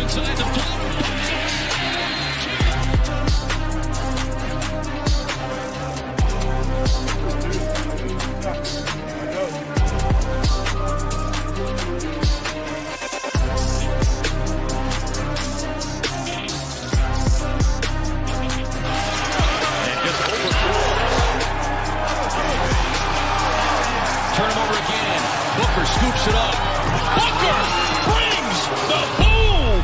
inside the floor. Scoops it up. Booker brings the boom.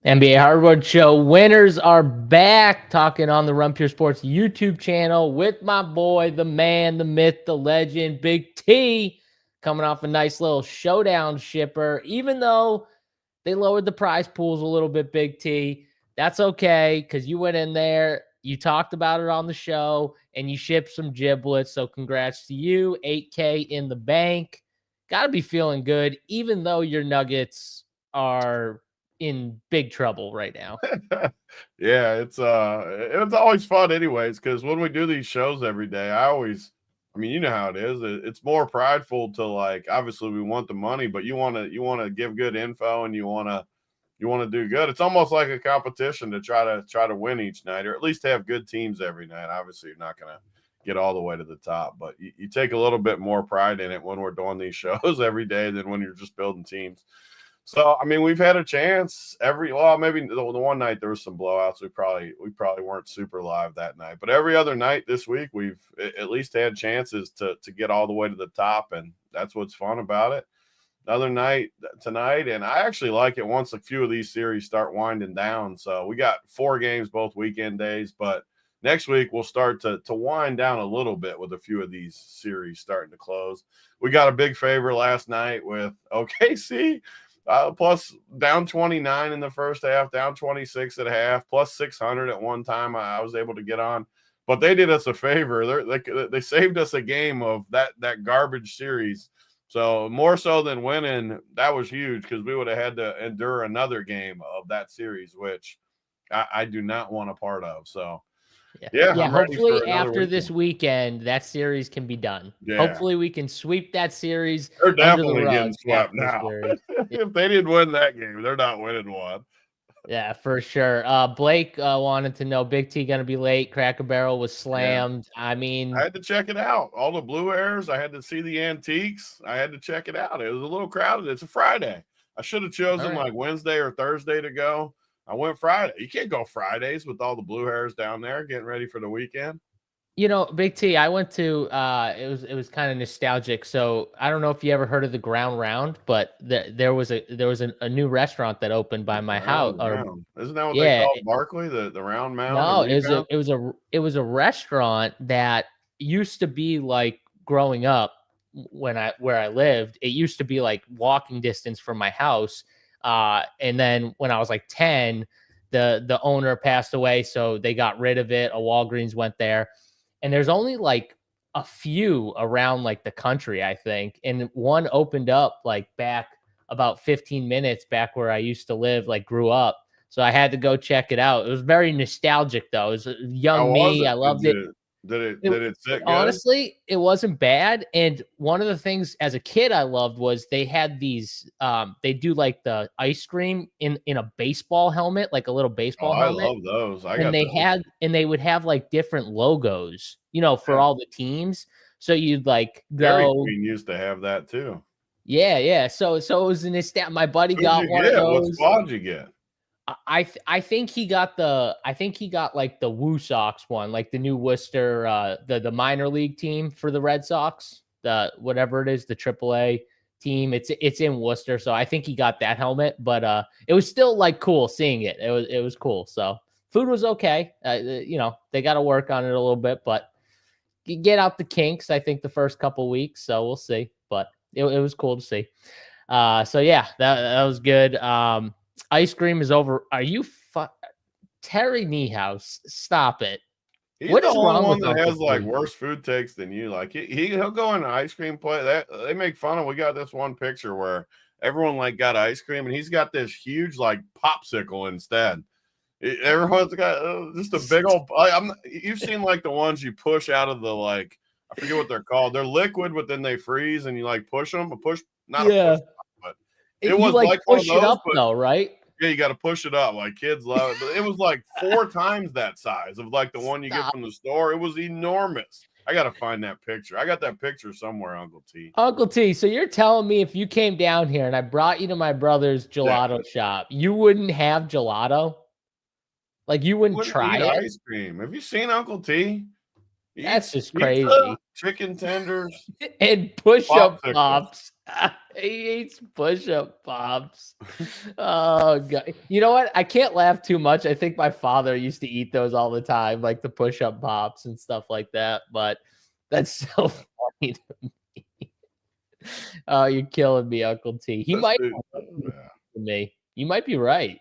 NBA Hardwood Show winners are back, talking on the Run Pure Sports YouTube channel with my boy, the man, the myth, the legend, Big T, coming off a nice little showdown shipper. Even though they lowered the prize pools a little bit, Big T, that's okay, because you went in there, you talked about it on the show, and you shipped some giblets. So congrats to you. 8K in the bank. Got to be feeling good, even though your Nuggets are in big trouble right now. Yeah, it's always fun anyways, because when we do these shows every day, I mean, you know how it is. It's more prideful to, like, obviously we want the money, but you want to give good info and you want to do good. It's almost like a competition to try to win each night, or at least have good teams every night. Obviously, you're not going to get all the way to the top, but you take a little bit more pride in it when we're doing these shows every day than when you're just building teams. So, I mean, we've had a chance maybe the one night there was some blowouts. We probably weren't super live that night, but every other night this week, we've at least had chances to get all the way to the top. And that's what's fun about it. Another night tonight, and I actually like it once a few of these series start winding down. So we got 4 games both weekend days, but next week we'll start to wind down a little bit with a few of these series starting to close. We got a big favorite last night with OKC, plus down 29 in the first half, down 26 at half, plus 600 at one time. I was able to get on, but they did us a favor. They saved us a game of that garbage series. So more so than winning, that was huge, because we would have had to endure another game of that series, which I do not want a part of. So, yeah. Hopefully after this weekend, that series can be done. Yeah. Hopefully we can sweep that series. They're definitely getting swept now. If they didn't win that game, they're not winning one. Yeah, for sure. Blake wanted to know, Big T going to be late. Cracker Barrel was slammed. Yeah. I mean, I had to check it out. All the blue airs. I had to see the antiques. I had to check it out. It was a little crowded. It's a Friday. I should have chosen like Wednesday or Thursday to go. I went Friday. You can't go Fridays with all the blue hairs down there getting ready for the weekend. You know, Big T, I went to it was kind of nostalgic. So I don't know if you ever heard of the Ground Round, but there was a new restaurant that opened by my house. Isn't that what they call Barkley, the Round Mound? No, it was a restaurant that used to be, like, growing up where I lived. It used to be like walking distance from my house. And then when I was like 10, the owner passed away, so they got rid of it. A Walgreens went there. And there's only like a few around like the country, I think. And one opened up like back about 15 minutes back where I used to live, like grew up. So I had to go check it out. It was very nostalgic though. It was young me. I loved it. Did it sit good? Honestly, it wasn't bad. And one of the things as a kid I loved was they had these, they do like the ice cream in a baseball helmet, like a little baseball helmet. I love those. They would have like different logos, for all the teams. So you'd like go. Dairy Queen used to have that too. Yeah. So it was an estate. My buddy got one of those. What squad did you get? I think he got like the Woo Sox one, like the new Worcester, the minor league team for the Red Sox, the whatever it is, the AAA team. It's in Worcester, so I think he got that helmet. But it was still like cool seeing it. It was cool. So food was okay. They got to work on it a little bit, but you get out the kinks. I think the first couple weeks, so we'll see. But it was cool to see. So yeah, that was good. Ice cream is over. Are you Terry Niehaus? Stop it. He's what is the wrong one that has like worse food takes than you. Like he'll go in an ice cream place. They make fun of. We got this one picture where everyone like got ice cream and he's got this huge like popsicle instead. Everyone's got just a big old. You've seen like the ones you push out of the like I forget what they're called. They're liquid, but then they freeze, and you like push them. Not a Yeah. push, but it You was like like one of push it those. up But though, right? yeah, you got to push it up. Like kids love it. But it was like 4 times that size of like the one you get Stop. from the store. It was enormous. I got to find that picture. I got that picture somewhere, Uncle T. Uncle T, so you're telling me if you came down here and I brought you to my brother's gelato shop, you wouldn't have gelato? Like you wouldn't Wouldn't try eat it? ice cream. Have you seen Uncle T? He That's eats just pizza, crazy. chicken tenders, And push-up popsicles. pops. He eats push-up pops. Oh god. You know what? I can't laugh too much. I think my father used to eat those all the time, like the push-up pops and stuff like that. But that's so funny to me. Oh, you're killing me, Uncle T. He This might dude, be yeah. to me. You might be right.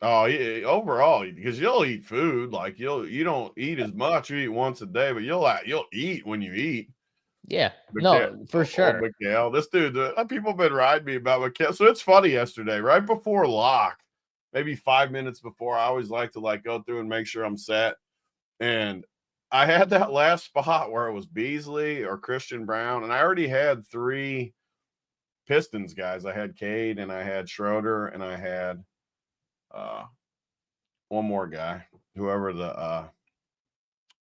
Oh, yeah, overall, because you'll eat food. Like you don't eat as much. You eat once a day, but you'll eat when you eat. Yeah. Mikhail, No, for sure. Mikhail. This dude, people have been riding me about Mikhail. So it's funny yesterday, right before lock, maybe 5 minutes before, I always like to like go through and make sure I'm set. And I had that last spot where it was Beasley or Christian Brown, and I already had 3 Pistons guys. I had Cade and I had Schroeder and I had one more guy, whoever the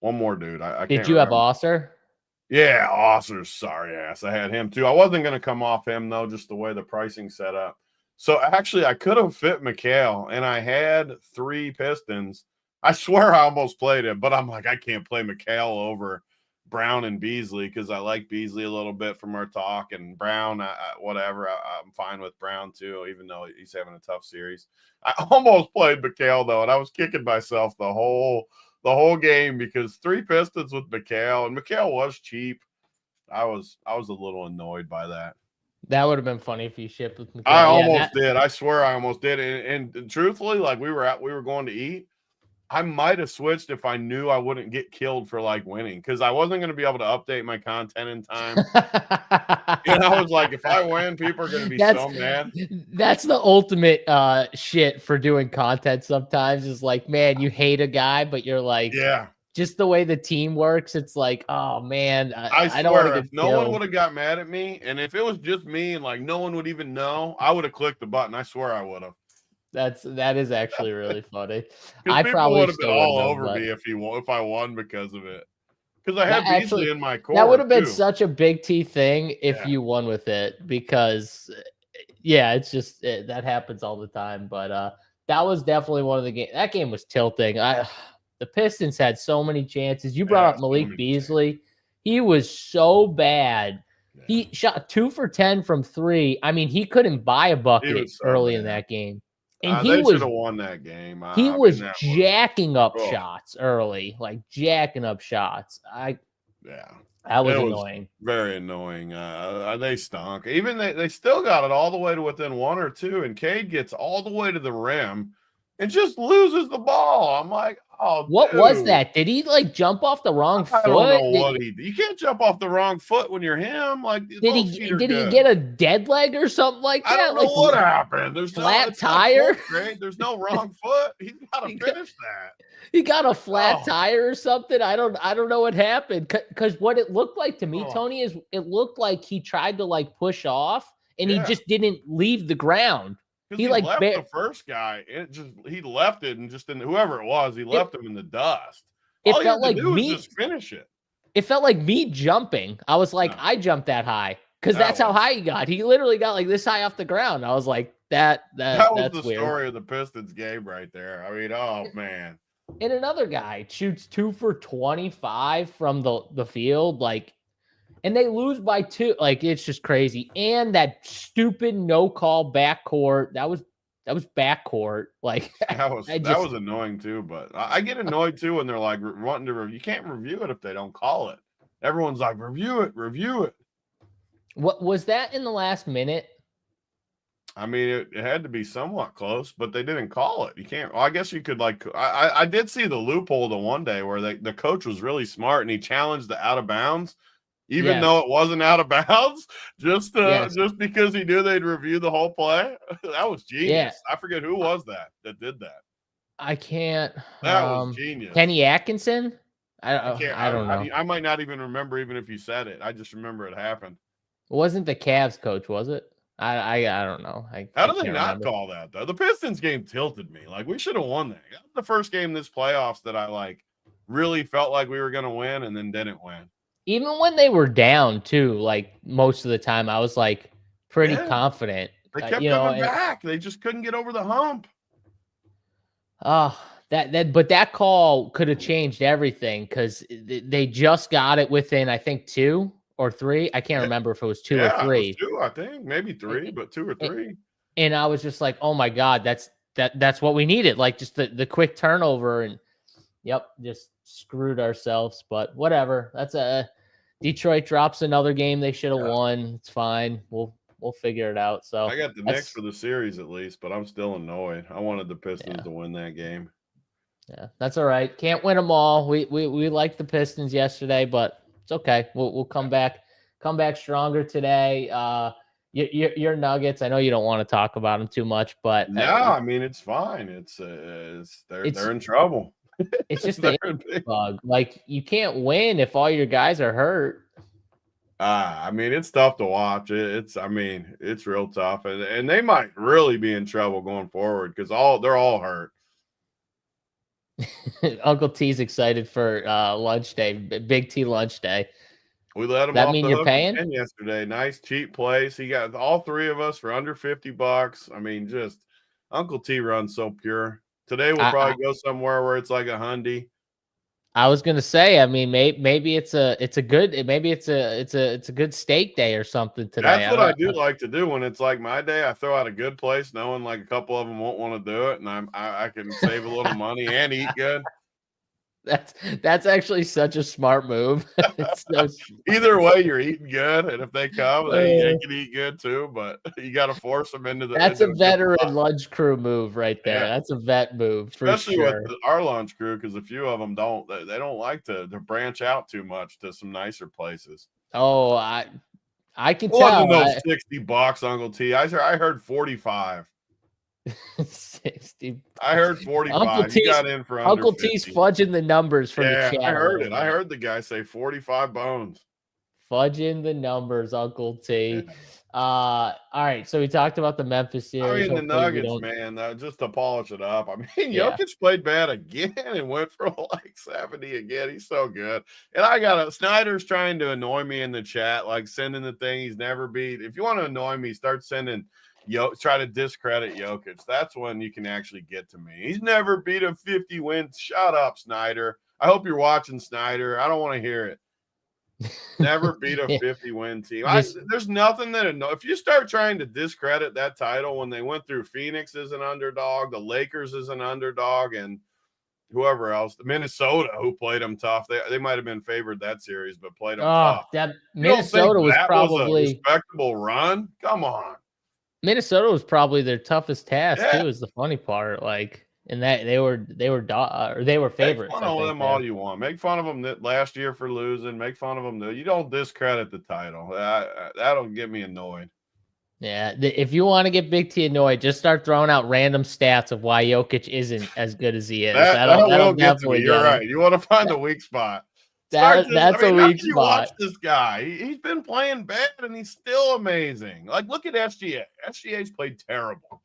one more dude. I can't Did you have remember. Osser? Yeah, Osser's sorry ass. I had him too. I wasn't going to come off him though, just the way the pricing set up. So actually, I could have fit Mikhail, and I had 3 Pistons. I swear I almost played him, but I'm like, I can't play Mikhail over Brown and Beasley because I like Beasley a little bit from our talk, and Brown, whatever. I'm fine with Brown too, even though he's having a tough series. I almost played Mikhail though, and I was kicking myself the whole game because 3 Pistons with Mikhail, and Mikhail was cheap. I was a little annoyed by that. That would have been funny if you shipped with Mikhail. I almost did. I swear I almost did. And truthfully, like we were going to eat. I might have switched if I knew I wouldn't get killed for like winning, because I wasn't going to be able to update my content in time. And I was like, if I win, people are going to be so mad. That's the ultimate shit for doing content sometimes, is like, man, you hate a guy, but you're like, yeah, just the way the team works, it's like, oh man, I don't want swear, to if no one would have got mad at me, and if it was just me and like no one would even know, I would have clicked the button. I swear I would have. That is actually really funny. I probably would have been all over but... me if I won because of it. Because I had Beasley in my core. That would have been such a big T thing if you won with it, because it's just that happens all the time. But that was definitely one of the games. That game was tilting. The Pistons had so many chances. You brought up Malik Beasley. He was so bad. Yeah. He shot 2 for 10 from 3. I mean, he couldn't buy a bucket early in that game. And they should have won that game. He was jacking up shots early, like jacking up shots. That was annoying. Very annoying. They stunk. Even they still got it all the way to within 1 or 2, and Cade gets all the way to the rim and just loses the ball. I'm like, oh, what was that? Did he like jump off the wrong foot? I don't know what he did. You can't jump off the wrong foot when you're him. Like, did he get a dead leg or something like that? I don't know what happened. There's flat tire. There's no wrong foot. He's got to finish that. He got a flat tire or something. I don't know what happened, because what it looked like to me, Tony, is it looked like he tried to like push off and he just didn't leave the ground. He like left the first guy. He left it, and whoever it was, he left him in the dust. It felt like me just finish it. It felt like me jumping. I was like, I jumped that high, because that's how high he got. He literally got like this high off the ground. I was like, that was the weird. Story of the Pistons game right there. I mean, oh man. And another guy shoots 2 for 25 from the field, like. And they lose by 2. Like, it's just crazy. And that stupid no call backcourt. That was backcourt. Like, that was annoying too. But I get annoyed too when they're like wanting to review. You can't review it if they don't call it. Everyone's like, review it. What was that in the last minute? I mean, it had to be somewhat close, but they didn't call it. You can't. Well, I guess you could like. I did see the loophole the one day where the coach was really smart and he challenged the out of bounds. Even though it wasn't out of bounds, just because he knew they'd review the whole play. That was genius. Yeah. I forget who was that did that. I can't. That was genius. Kenny Atkinson, I don't know. I might not even remember even if you said it. I just remember it happened. It wasn't the Cavs coach, was it? I don't know. How I do they can't not remember. call that though? The Pistons game tilted me. Like we should have won that. That was the first game this playoffs that I like really felt like we were going to win and then didn't win. Even when they were down too, like most of the time, I was like pretty Yeah. confident. They kept coming back. They just couldn't get over the hump. But that call could have changed everything because they just got it within, I think, 2 or 3. I can't remember if it was 2 or 3. It was 2, I think, maybe 3, but 2 or 3. And I was just like, oh my God, that's what we needed. Like just the quick turnover and just screwed ourselves. But whatever. That's Detroit drops another game they should have won. It's fine. We'll figure it out. So I got the Knicks for the series at least, but I'm still annoyed. I wanted the Pistons to win that game. Yeah, that's all right. Can't win them all. We liked the Pistons yesterday, but it's okay. We'll come back stronger today. Your Nuggets. I know you don't want to talk about them too much, but no, I mean it's fine. They're in trouble. It's just the bug. Like you can't win if all your guys are hurt. I mean it's tough to watch. It's real tough, and they might really be in trouble going forward because they're all hurt. Uncle T's excited for lunch day, Big T lunch day. We let him. That off mean the you're hook paying again yesterday? Nice cheap place. He got all 3 of us for under $50. I mean, just Uncle T runs so pure. Today we'll probably go somewhere where it's like a hundy. I was gonna say, I mean, maybe it's a good steak day or something today. That's what I do like to do when it's like my day. I throw out a good place, knowing like a couple of them won't want to do it, and I can save a little money and eat good. That's actually such a smart move. Either way, you're eating good, and if they come, they can eat good too. But you got to force them into the. That's a veteran lunch crew move right there. Yeah. That's a vet move, especially sure. with our lunch crew, because a few of them don't. They don't like to branch out too much to some nicer places. Oh, I can tell. Wasn't those $60, Uncle T? I heard 45. 60. I heard 45. He got in for under Uncle 50. T's fudging the numbers from the chat. I heard it. I heard the guy say 45 bones. Fudging the numbers, Uncle T. Yeah. All right. So we talked about the Memphis series. I mean, the Nuggets, man, just to polish it up. I mean, Jokic played bad again and went for like 70 again. He's so good. And Snyder's trying to annoy me in the chat, like sending the thing he's never beat. If you want to annoy me, start sending try to discredit Jokic. That's when you can actually get to me. He's never beat a 50 wins. Shut up, Snyder. I hope you're watching, Snyder. I don't want to hear it. Never beat a 50-win team. There's nothing that if you start trying to discredit that title when they went through Phoenix as an underdog, the Lakers as an underdog, and whoever else, the Minnesota who played them tough. They might have been favored that series, but played them tough. That Minnesota was probably a respectable run. Come on. Minnesota was probably their toughest task too. Is the funny part, like, and that they were favorites. Make fun of them all you want. Make fun of them last year for losing. Make fun of them. You don't discredit the title. That'll get me annoyed. Yeah, if you want to get Big T annoyed, just start throwing out random stats of why Jokic isn't as good as he is. That'll definitely get You're right. You want to find the weak spot. That's a weak spot. Watch this guy. He's been playing bad, and he's still amazing. Like, look at SGA. SGA's played terrible.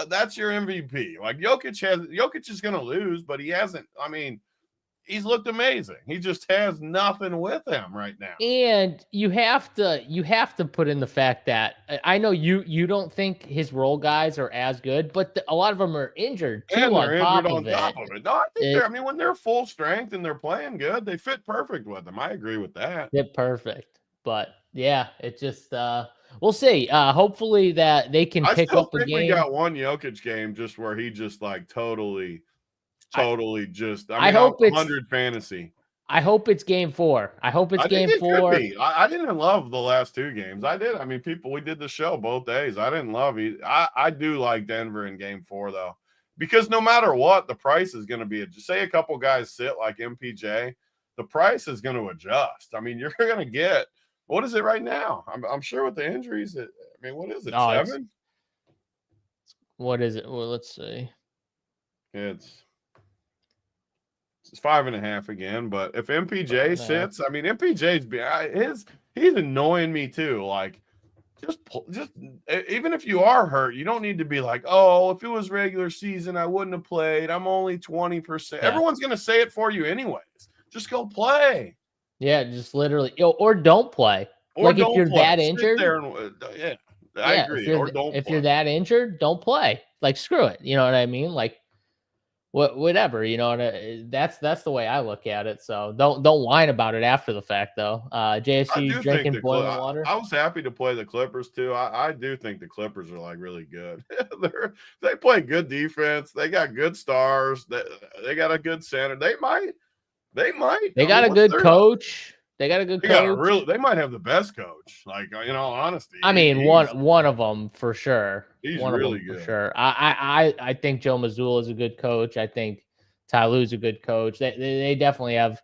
That's your MVP. Like, Jokic is going to lose, but he hasn't. I mean, he's looked amazing. He just has nothing with him right now. And you have to put in the fact that I know you don't think his role guys are as good, but a lot of them are injured too. And they're injured on top of it. No, I think when they're full strength and they're playing good, they fit perfect with them. I agree with that. Fit perfect. But yeah, it just we'll see. Hopefully that they can pick up a game. We got one Jokic game just where he just like totally just. I hope it's 100 fantasy. I hope it's game 4. I hope it's game 4. I didn't love the last 2 games. I did. I mean, we did the show both days. I didn't love it. I do like Denver in game 4 though, because no matter what, the price is going to be. Say a couple guys sit like MPJ, the price is going to adjust. I mean, you're going to get. What is it right now? I'm sure with the injuries. What is it? 7? What is it? Well, let's see. It's It's 5.5 again. But if MPJ 5.5. sits, I mean, he's annoying me too. Like, just even if you are hurt, you don't need to be like, oh, if it was regular season, I wouldn't have played. I'm only 20%. Yeah. Everyone's gonna say it for you anyways. Just go play. Yeah, just literally, or don't play. Or Like if don't you're play. that Sit injured, there and yeah, I yeah, agree. Or don't if play. you're that injured, don't play. Like screw it. You know what I mean? Like whatever. You know, and that's the way I look at it. So don't whine about it after the fact, though. I JSU do think drinking boiling water. I was happy to play the Clippers too. I do think the Clippers are like really good. They play good defense. They got good stars. They got a good center. They might. They got a good coach. They got a good coach. They might have the best coach. Like, honesty. I mean, one of them for sure. He's One really of them good. for sure. I think Joe Mazzulla is a good coach. I think Ty Lue's a good coach. They definitely have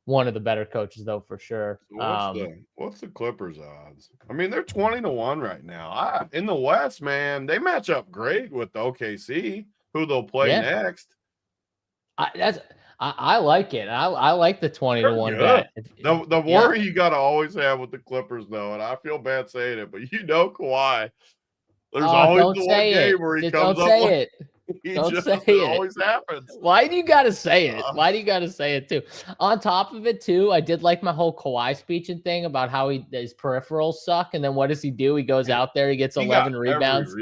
one of the better coaches though, for sure. What's the Clippers odds? I mean, they're 20-1 right now. In the West, man, they match up great with the OKC, who they'll play next. I like it. I like the 20-1 bet. The worry you got to always have with the Clippers, though, and I feel bad saying it, but Kawhi. There's always the one game where he comes up. Don't say it. It always happens. Why do you got to say it? Why do you got to say it too? On top of it, too, I did like my whole Kawhi speech and thing about how his peripherals suck, and then what does he do? He goes out there, he gets 11 rebounds.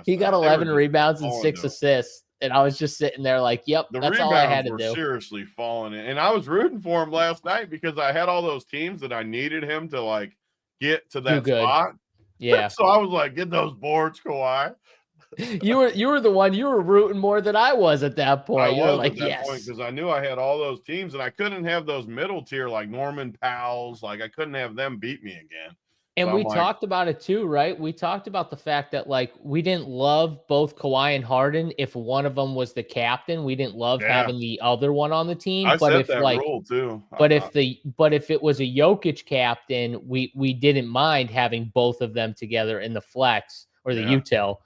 He got 11 rebounds and 6 assists. And I was just sitting there like, yep, that's all I had to do. Seriously falling in. And I was rooting for him last night because I had all those teams that I needed him to like get to that spot. Yeah. So I was like, get those boards, Kawhi. You were the one, you were rooting more than I was at that point. You were like, yes. Because I knew I had all those teams and I couldn't have those middle tier like Norman Powell's. Like I couldn't have them beat me again. And we talked about it too, right? We talked about the fact that like we didn't love both Kawhi and Harden if one of them was the captain. We didn't love having the other one on the team. I set that rule too. But if it was a Jokic captain, we didn't mind having both of them together in the flex or the util.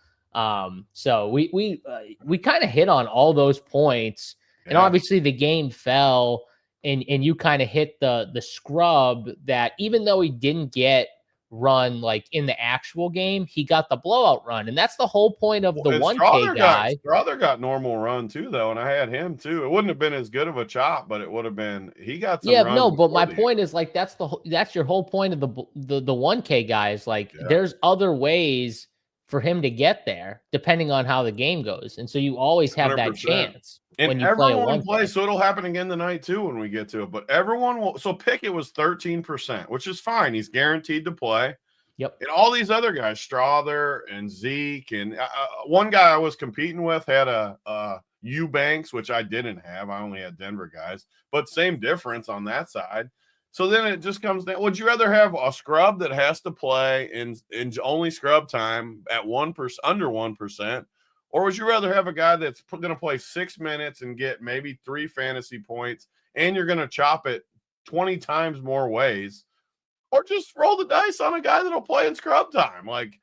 So we kind of hit on all those points, and obviously the game fell, and you kind of hit the scrub that even though he didn't get run like in the actual game, he got the blowout run, and that's the whole point of the 1K guy. Strother got normal run too, though, and I had him too. It wouldn't have been as good of a chop, but it would have been. He got some. Yeah, no, but my point is like that's your whole point of the 1K guys. Like there's other ways for him to get there, depending on how the game goes, and so you always have 100%. That chance. And when you everyone plays, so it'll happen again tonight too when we get to it. But everyone will. So Pickett was 13%, which is fine. He's guaranteed to play. Yep. And all these other guys, Strother and Zeke, and one guy I was competing with had a Eubanks, which I didn't have. I only had Denver guys, but same difference on that side. So then it just comes down. Would you rather have a scrub that has to play in only scrub time at 1% under 1%? Or would you rather have a guy that's going to play 6 minutes and get maybe 3 fantasy points, and you're going to chop it 20 times more ways, or just roll the dice on a guy that'll play in scrub time? Like,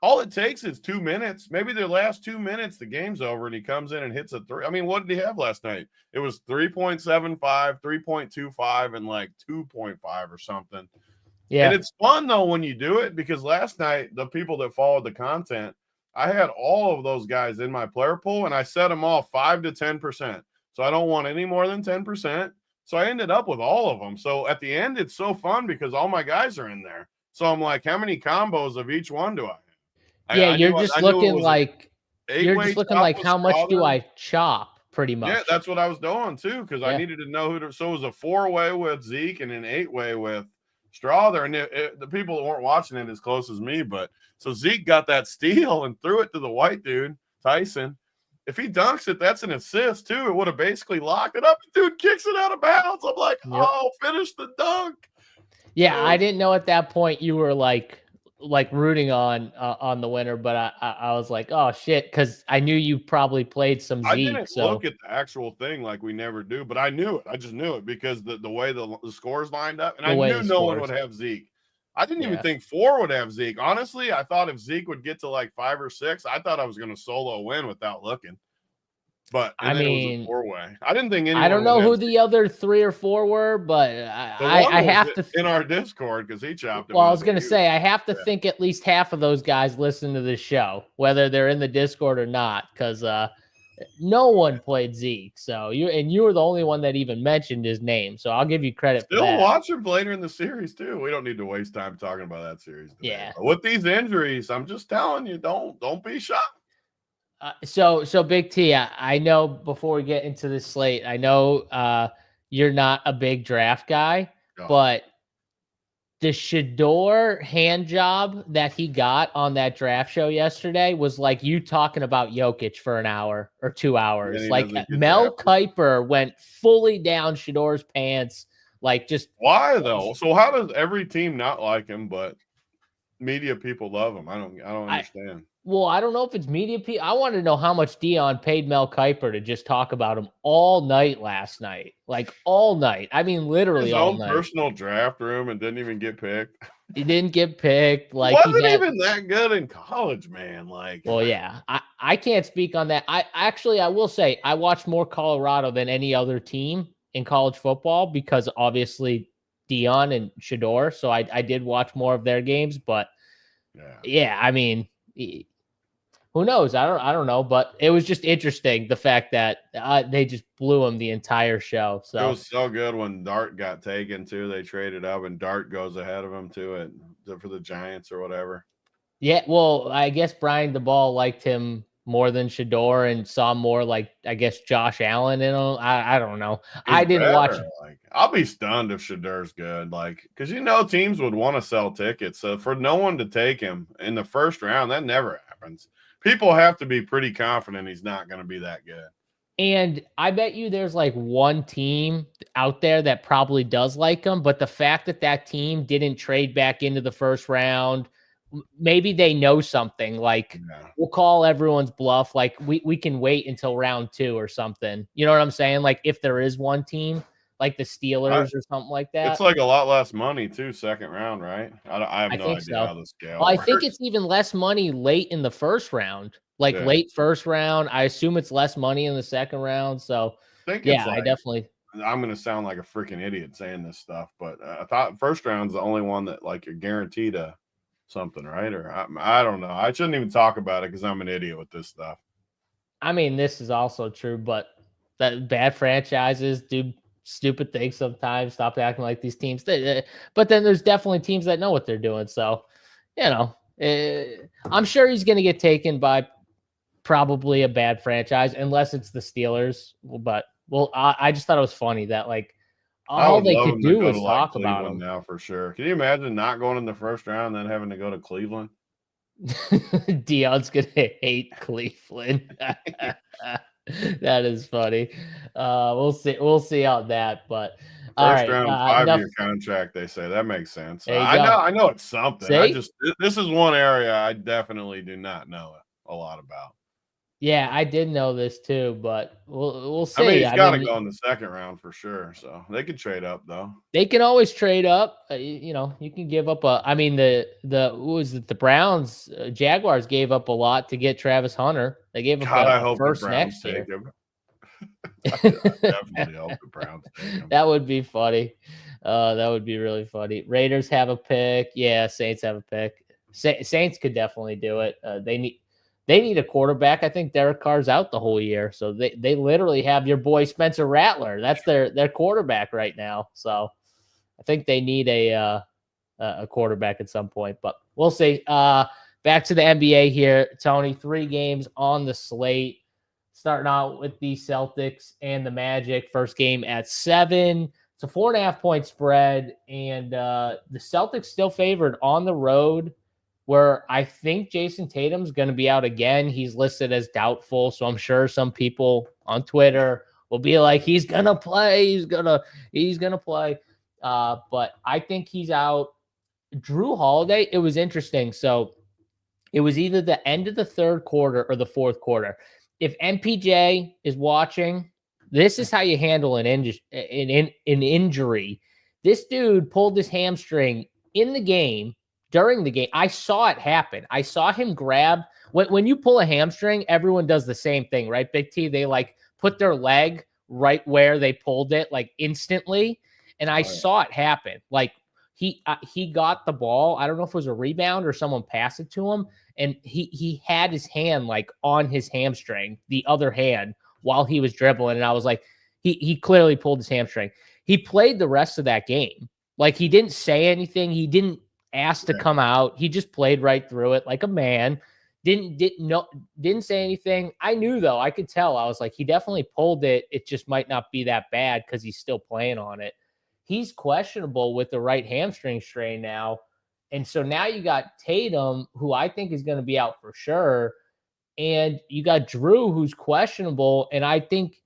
all it takes is 2 minutes. Maybe their last 2 minutes, the game's over, and he comes in and hits a 3. I mean, what did he have last night? It was 3.75, 3.25, and like 2.5 or something. Yeah. And it's fun, though, when you do it, because last night, the people that followed the content, I had all of those guys in my player pool, and I set them all 5 to 10%. So I don't want any more than 10%. So I ended up with all of them. So at the end, it's so fun because all my guys are in there. So I'm like, how many combos of each one do I have? Yeah, you're just looking like how much do I chop, pretty much. Yeah, that's what I was doing too, because I needed to know who to. So it was a 4-way with Zeke and an 8-way with Strother, and the people that weren't watching it as close as me, but so Zeke got that steal and threw it to the white dude, Tyson. If he dunks it, that's an assist too. It would have basically locked it up. Dude kicks it out of bounds. I'm like, oh, finish the dunk. Yeah, I didn't know at that point you were like rooting on the winner, but I was like, oh shit, because I knew you probably played some Zeke. I didn't look at the actual thing like we never do, but I knew it. I just knew it because the way the scores lined up, and I knew no one would have Zeke. I didn't even think 4 would have Zeke. Honestly, I thought if Zeke would get to like 5 or 6, I thought I was going to solo win without looking. But I and then it was a mean, 4-way. I didn't think I anyone don't would know have who the other 3 or 4 were, but the one I was have to. in our Discord because he chopped him Well, I up. was gonna say I have to think at least half of those guys listen to the show, whether they're in the Discord or not, because no one played Zeke. So you were the only one that even mentioned his name. So I'll give you credit for Still that. watch him later in the series too. We don't need to waste time talking about that series today. Yeah. But with these injuries, I'm just telling you, don't be shocked. So Big T, I know before we get into this slate, I know you're not a big draft guy, but the Shador hand job that he got on that draft show yesterday was like you talking about Jokic for an hour or 2 hours. Like Mel Kiper went fully down Shador's pants. Like just why though? So how does every team not like him, but media people love him? I don't understand. Well, I don't know if it's media people. I want to know how much Dion paid Mel Kiper to just talk about him all night last night. Like all night. I mean, literally all night. His own personal draft room and didn't even get picked. He didn't get picked. Like wasn't even that good in college, man. Like, well, yeah, I can't speak on that. I will say I watched more Colorado than any other team in college football because obviously Dion and Shador. So I did watch more of their games, but yeah, I mean, who knows? I don't know, but it was just interesting the fact that they just blew him the entire show. So it was so good when Dart got taken too. They traded up and Dart goes ahead of him to it for the Giants or whatever. Yeah, well, I guess Brian DeBall liked him more than Shador and saw more like I guess Josh Allen in him. I don't know. I didn't watch. Like, I'll be stunned if Shador's good, like because teams would want to sell tickets. So for no one to take him in the first round, that never happens. People have to be pretty confident he's not going to be that good. And I bet you there's like one team out there that probably does like him, but the fact that that team didn't trade back into the first round, maybe they know something. Like we'll call everyone's bluff. Like we can wait until round 2 or something. You know what I'm saying? Like if there is one team like the Steelers or something like that. It's like a lot less money too, second round, right? I have no idea how the scale works. I think it's even less money late in the first round. Like late first round. I assume it's less money in the second round. So I definitely. I'm going to sound like a freaking idiot saying this stuff, but I thought first round's the only one that like you're guaranteed something, right? Or I don't know. I shouldn't even talk about it because I'm an idiot with this stuff. I mean, this is also true, but that bad franchises do stupid things sometimes. Stop acting like these teams. But then there's definitely teams that know what they're doing. So, I'm sure he's going to get taken by probably a bad franchise unless it's the Steelers. But I just thought it was funny that like all they could do was talk about him now for sure. Can you imagine not going in the first round and then having to go to Cleveland? Dion's going to hate Cleveland. That is funny. We'll see on that, but first round 5-year contract. They say that makes sense. I know it's something. This is one area I definitely do not know a lot about. Yeah, I did know this too, but we'll see. I mean, he's got to go in the second round for sure. So they could trade up though. They can always trade up. You can give up the Browns, Jaguars gave up a lot to get Travis Hunter. They gave up a first next year. I definitely hope the Browns take him. That would be funny. That would be really funny. Raiders have a pick. Yeah, Saints have a pick. Saints could definitely do it. They need a quarterback. I think Derek Carr's out the whole year. So they literally have your boy Spencer Rattler. That's their quarterback right now. So I think they need a quarterback at some point, but we'll see. Back to the NBA here, Tony. 3 games on the slate. Starting out with the Celtics and the Magic. First game at 7. It's a 4.5-point spread, and the Celtics still favored on the road, where I think Jason Tatum's going to be out again. He's listed as doubtful, so I'm sure some people on Twitter will be like, he's going to play. He's going to play. But I think he's out. Drew Holiday, it was interesting. So it was either the end of the third quarter or the fourth quarter. If MPJ is watching, this is how you handle an injury. This dude pulled his hamstring in the game. During the game, I saw it happen. I saw him grab when you pull a hamstring, everyone does the same thing, right? Big T, they like put their leg right where they pulled it, like instantly. And I saw it happen. Like he got the ball. I don't know if it was a rebound or someone passed it to him, and he had his hand like on his hamstring, the other hand, while he was dribbling. And I was like, he clearly pulled his hamstring. He played the rest of that game. Like he didn't say anything. He didn't ask to come out. He just played right through it like a man. Didn't say anything. I knew though. I could tell. I was like, he definitely pulled it. It just might not be that bad because he's still playing on it. He's questionable with the right hamstring strain now. And so now you got Tatum, who I think is going to be out for sure. And you got Drew, who's questionable. And I think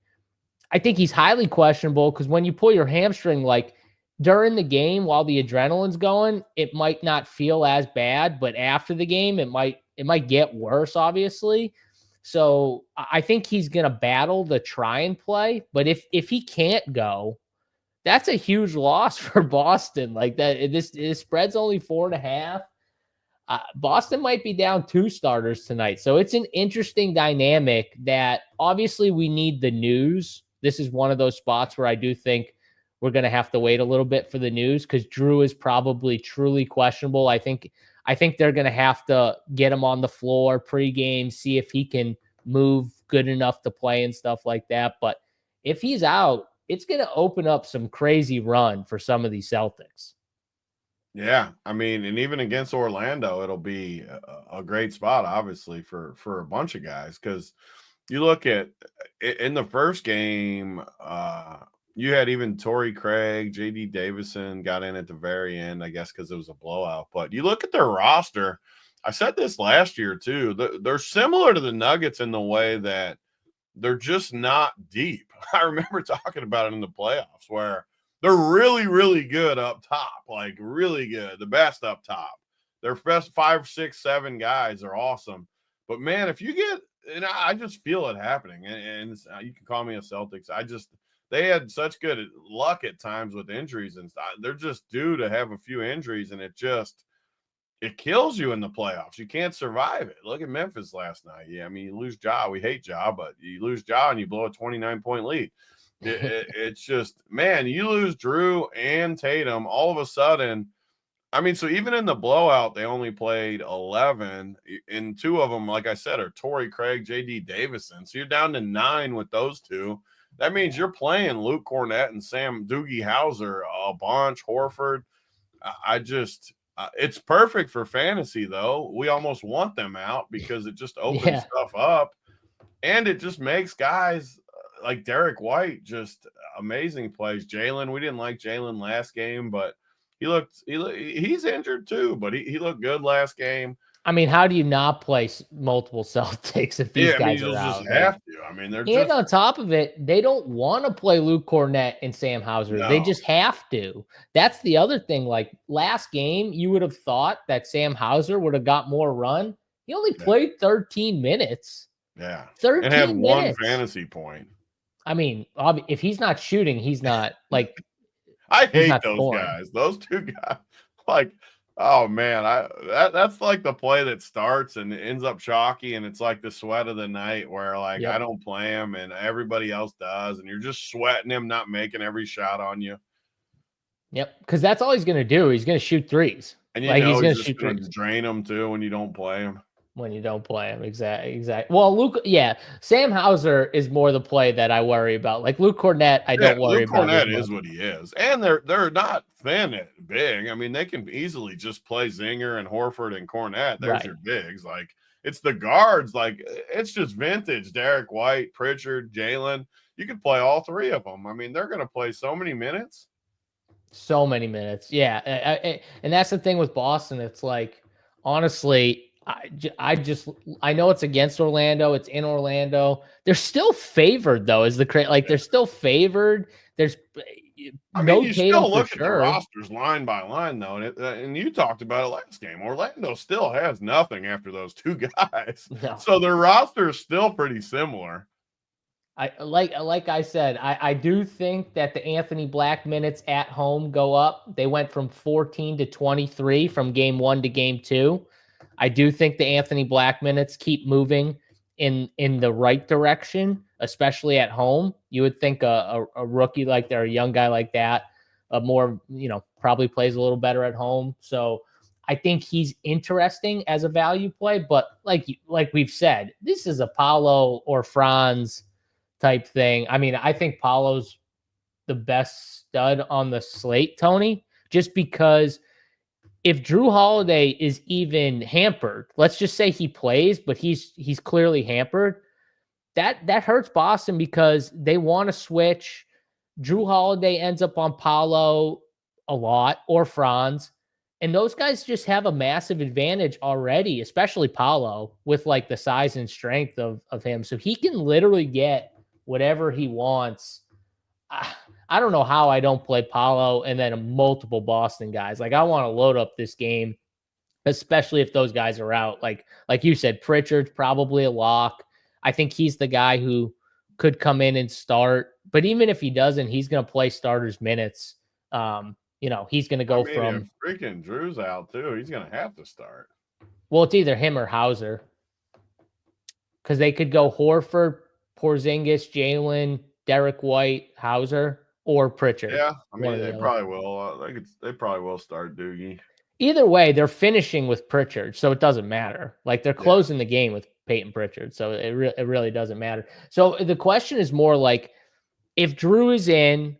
he's highly questionable because when you pull your hamstring, like during the game while the adrenaline's going, it might not feel as bad, but after the game, it might get worse, obviously. So I think he's going to battle to try and play. But if he can't go, that's a huge loss for Boston. Like that, this spread's only 4.5. Boston might be down 2 starters tonight. So it's an interesting dynamic that obviously we need the news. This is one of those spots where I do think we're going to have to wait a little bit for the news because Drew is probably truly questionable. I think they're going to have to get him on the floor pregame, see if he can move good enough to play and stuff like that. But if he's out, it's going to open up some crazy run for some of these Celtics. Yeah, I mean, and even against Orlando, it'll be a great spot, obviously, for a bunch of guys. Because you look at in the first game, you had even Torrey Craig, J.D. Davison got in at the very end, I guess, because it was a blowout. But you look at their roster. I said this last year too. They're similar to the Nuggets in the way that they're just not deep. I remember talking about it in the playoffs where they're really, really good up top, like really good, the best up top. Their best 5, 6, 7 guys are awesome. But man, if you get, and I just feel it happening, and you can call me a Celtics. They had such good luck at times with injuries, and they're just due to have a few injuries, and it kills you in the playoffs. You can't survive it. Look at Memphis last night. Yeah, I mean, you lose Ja. We hate Ja, but you lose Ja and you blow a 29-point lead. It's just, man, you lose Drew and Tatum all of a sudden. I mean, so even in the blowout, they only played 11, and 2 of them, like I said, are Torrey Craig, J.D. Davison. So you're down to 9 with those 2. That means you're playing Luke Cornett and Sam Doogie Howser a bunch, Horford. It's perfect for fantasy, though. We almost want them out because it just opens stuff up, and it just makes guys like Derek White just amazing plays. Jalen, we didn't like Jalen last game, but he's injured too, but he looked good last game. I mean, how do you not play multiple Celtics if these guys are out? Just have to. I mean, and on top of it, they don't want to play Luke Cornett and Sam Hauser. No. They just have to. That's the other thing. Like last game, you would have thought that Sam Hauser would have got more run. He only played 13 minutes. Yeah. 13 and had minutes. 1 fantasy point. I mean, if he's not shooting, he's not like. I hate those guys. Those 2 guys. Like, oh man, that's like the play that starts and ends up chalky, and it's like the sweat of the night where like I don't play him and everybody else does, and you're just sweating him, not making every shot on you. Yep, because that's all he's gonna do. He's gonna shoot threes, and he's gonna shoot threes. Drain them too when you don't play him. When you don't play him, exactly. Well, Luke, Sam Hauser is more the play that I worry about. Like Luke Cornett, I don't worry about. Luke Cornett is what he is, and they're not thin at big. I mean, they can easily just play Zinger and Horford and Cornett. There's your bigs. Like it's the guards. Like it's just vintage. Derek White, Pritchard, Jalen. You can play all 3 of them. I mean, they're going to play so many minutes. So many minutes, yeah. And that's the thing with Boston. It's like honestly. I know it's against Orlando. It's in Orlando. They're still favored though. They're still favored. There's you still look at the rosters line by line though, and you talked about it last game. Orlando still has nothing after those 2 guys, so their roster is still pretty similar. Like I said, I do think that the Anthony Black minutes at home go up. They went from 14 to 23 from game 1 to game 2. I do think the Anthony Black minutes keep moving in the right direction, especially at home. You would think a rookie like that, or a young guy like that, more, probably plays a little better at home. So I think he's interesting as a value play, but like we've said, this is a Paolo or Franz type thing. I mean, I think Paolo's the best stud on the slate, Tony, just because if Drew Holiday is even hampered, let's just say he plays, but he's clearly hampered, that hurts Boston because they want to switch. Drew Holiday ends up on Paolo a lot, or Franz, and those guys just have a massive advantage already, especially Paolo, with like the size and strength of him. So he can literally get whatever he wants. I don't know how I don't play Paolo and then multiple Boston guys. Like, I want to load up this game, especially if those guys are out. Like you said, Pritchard's probably a lock. I think he's the guy who could come in and start. But even if he doesn't, he's going to play starters minutes. He's going to go if freaking Drew's out too, he's going to have to start. Well, it's either him or Hauser, because they could go Horford, Porzingis, Jalen, Derek White, Hauser, or Pritchard. Yeah, I mean, they probably will. They probably will start Doogie. Either way, they're finishing with Pritchard, so it doesn't matter. Like, they're closing the game with Peyton Pritchard, so it really doesn't matter. So the question is more like, if Drew is in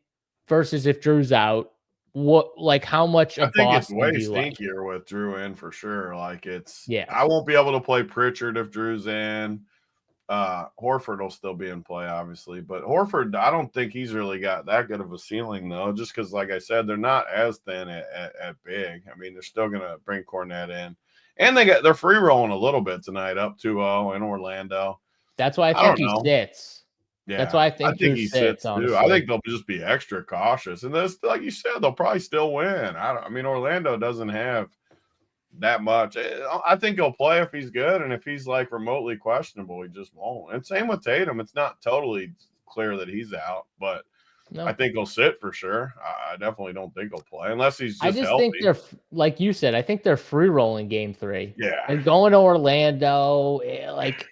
versus if Drew's out, how much of Boston do you like? I think it's way stinkier with Drew in for sure. Like, yeah, I won't be able to play Pritchard if Drew's in. Horford will still be in play, obviously, but Horford, I don't think he's really got that good of a ceiling though, just because, like I said, they're not as thin at big. I mean, they're still gonna bring Cornette in, and they're free rolling a little bit tonight, up 2-0 in Orlando. That's why I think he sits. Yeah, that's why I think he sits too. I think they'll just be extra cautious, and this, like you said, they'll probably still win. I mean, Orlando doesn't have that much. I think he'll play if he's good, and if he's like remotely questionable, he just won't. And same with Tatum. It's not totally clear that he's out, but I think he'll sit for sure. I definitely don't think he'll play unless he's just healthy. Think they're, like you said, I think they're free rolling game 3. Yeah, they're going to Orlando. Like,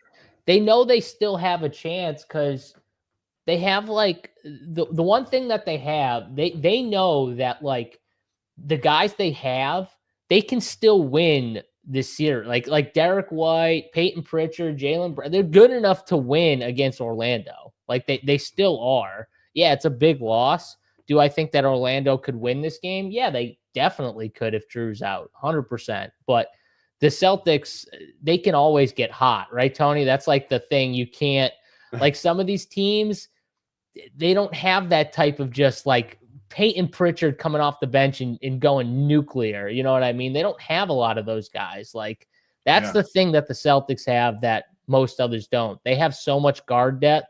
they know they still have a chance because they have like the one thing that they have. They know that like the guys they have, they can still win this year. Like Derek White, Peyton Pritchard, Jalen Brown, they're good enough to win against Orlando. Like, they still are. Yeah, it's a big loss. Do I think that Orlando could win this game? Yeah, they definitely could if Drew's out, 100%. But the Celtics, they can always get hot, right, Tony? That's like the thing. You can't, like, some of these teams, they don't have that type of just like Peyton Pritchard coming off the bench and going nuclear. You know what I mean? They don't have a lot of those guys. Like, that's the thing that the Celtics have that most others don't. They have so much guard depth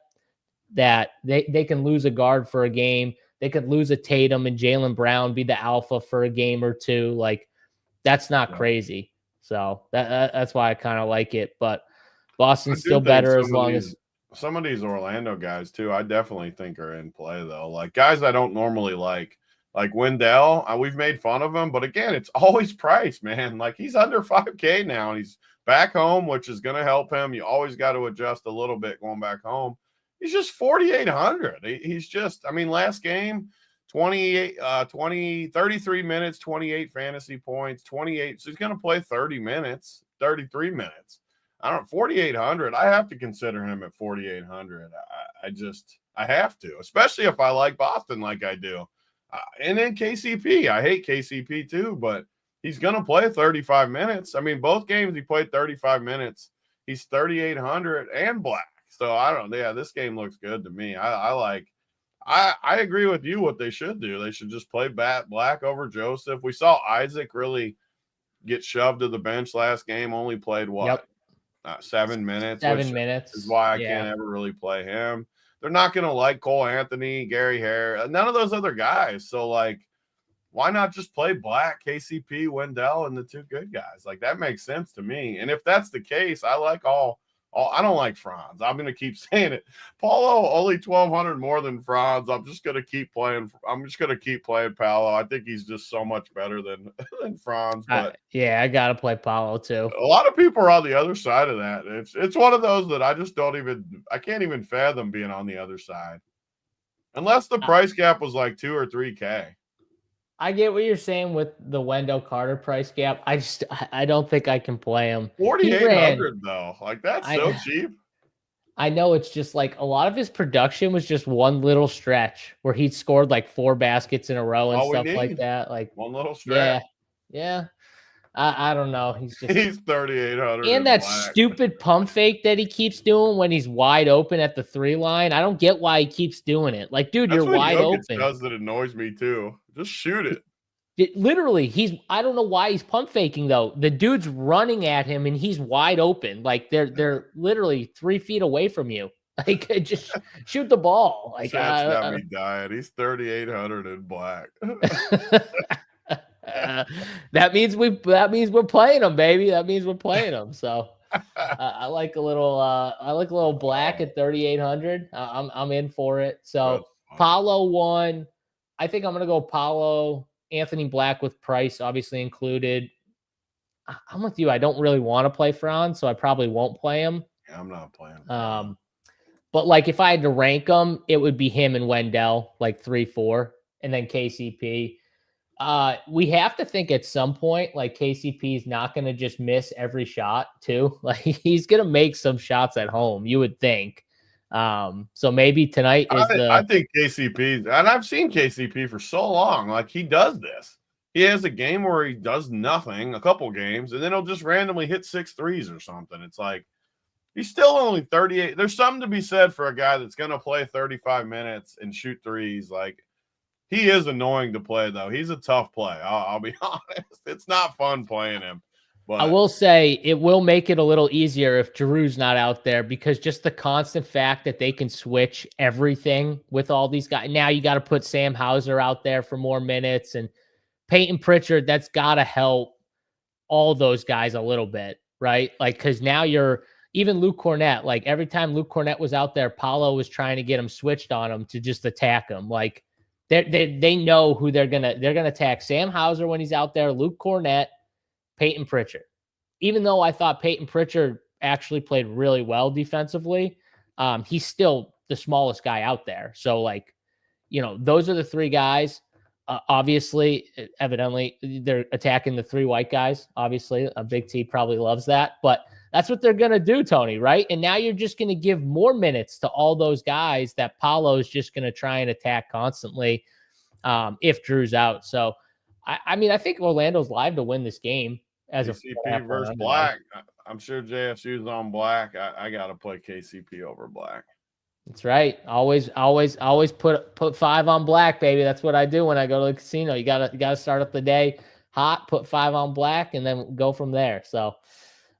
that they can lose a guard for a game. They could lose a Tatum and Jalen Brown, be the alpha for a game or two. Like, that's not crazy. So that's why I kind of like it. But Boston's still better as long as some of these Orlando guys too, I definitely think are in play though. Like, guys I don't normally like Wendell. We've made fun of him, but again, it's always price, man. Like, he's under 5K now, and he's back home, which is going to help him. You always got to adjust a little bit going back home. He's just 4,800. He's just, I mean, last game, 33 minutes, 28 fantasy points, 28. So he's going to play 30 minutes, 33 minutes. 4,800. I have to consider him at 4,800. I have to, especially if I like Boston like I do. And then KCP. I hate KCP too, but he's going to play 35 minutes. I mean, both games he played 35 minutes. He's 3,800 and black. So I don't know. Yeah, this game looks good to me. I agree with you what they should do. They should just play Black over Joseph. We saw Isaac really get shoved to the bench last game, only played 7 minutes. 7 minutes is why I can't ever really play him. They're not going to like Cole Anthony, Gary Harris, none of those other guys. So, like, why not just play Black, KCP, Wendell, and the two good guys? Like, that makes sense to me. And if that's the case, I like all Oh, I don't like Franz. I'm going to keep saying it. Paulo only 1,200 more than Franz. I'm just going to keep playing. I'm just going to keep playing Paolo. I think he's just so much better than Franz. But yeah, I got to play Paolo too. A lot of people are on the other side of that. It's one of those that I just I can't even fathom being on the other side. Unless the price gap was like 2 or 3K. I get what you're saying with the Wendell Carter price gap. I don't think I can play him. 4,800 though. Like that's so cheap. I know, it's just like a lot of his production was just one little stretch where he scored like 4 baskets in a row and stuff like that. Like one little stretch. Yeah. I don't know. He's 3,800. And that stupid pump fake that he keeps doing when he's wide open at the 3 line. I don't get why he keeps doing it. Like, dude, you're wide Jokic open. Does that annoys me too. Just shoot it. Literally, I don't know why he's pump faking though. The dude's running at him and he's wide open. Like they're literally 3 feet away from you. Like, just shoot the ball. Like, that's got me dying. He's 3,800 in black. That means we're playing them, baby. That means we're playing them. So I like a little black at 3,800. I'm in for it. So Paolo won. I think I'm gonna go Paolo, Anthony Black with Price obviously included. I'm with you. I don't really want to play Franz, so I probably won't play him. Yeah, I'm not playing. But like if I had to rank them, it would be him and Wendell, like 3-4, and then KCP. We have to think at some point, like KCP is not going to just miss every shot too. Like he's going to make some shots at home, you would think. So maybe tonight is I think KCP, and I've seen KCP for so long. Like he does this. He has a game where he does nothing, a couple games, and then he'll just randomly hit 6 threes or something. It's like he's still only 38. There's something to be said for a guy that's going to play 35 minutes and shoot threes. Like, he is annoying to play, though. He's a tough play. I'll be honest. It's not fun playing him. But I will say it will make it a little easier if Drew's not out there, because just the constant fact that they can switch everything with all these guys. Now you got to put Sam Hauser out there for more minutes, and Peyton Pritchard. That's got to help all those guys a little bit, right? Like, because now even Luke Cornett. Like every time Luke Cornett was out there, Paolo was trying to get him switched on him to just attack him. Like, they know who they're gonna attack. Sam Hauser when he's out there, Luke Cornett, Peyton Pritchard. Even though I thought Peyton Pritchard actually played really well defensively, he's still the smallest guy out there. So like, those are the 3 guys. Obviously, evidently, they're attacking the 3 white guys. Obviously, a Big T probably loves that, but that's what they're going to do, Tony, right? And now you're just going to give more minutes to all those guys that Paolo is just going to try and attack constantly if Drew's out. So, I think Orlando's live to win this game as KCP versus Black. I'm sure JSU's on Black. I got to play KCP over Black. That's right. Always put 5 on Black, baby. That's what I do when I go to the casino. You gotta start up the day hot, put 5 on Black, and then go from there. So,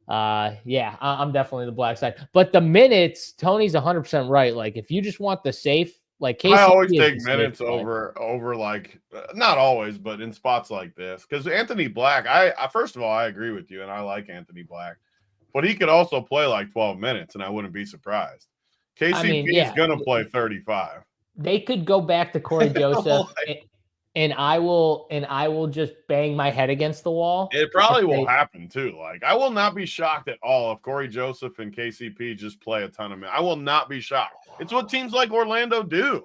yeah, I'm definitely the Black side. But the minutes, Tony's 100% right. Like if you just want the safe, like KCP, I always take minutes over like not always, but in spots like this, because Anthony Black. I first of all, I agree with you, and I like Anthony Black, but he could also play like 12 minutes, and I wouldn't be surprised. KCP is going to play 35. They could go back to Corey Joseph, and I will just bang my head against the wall. It probably will happen too. Like I will not be shocked at all if Corey Joseph and KCP just play a ton of minutes. I will not be shocked. It's what teams like Orlando do.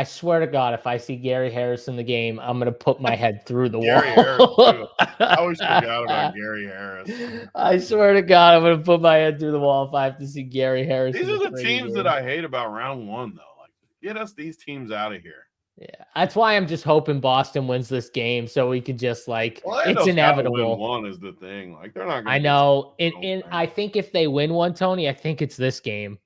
I swear to God, if I see Gary Harris in the game, I'm going to put my head through the Gary wall. Harris, too. I always forgot about Gary Harris. I swear to God, I'm going to put my head through the wall if I have to see Gary Harris. These are the teams that I hate about round 1, though. Like, get us these teams out of here. Yeah, that's why I'm just hoping Boston wins this game so we could just it's inevitable. Win 1 is the thing. Like they're not. I know, and I think if they win 1, Tony, I think it's this game.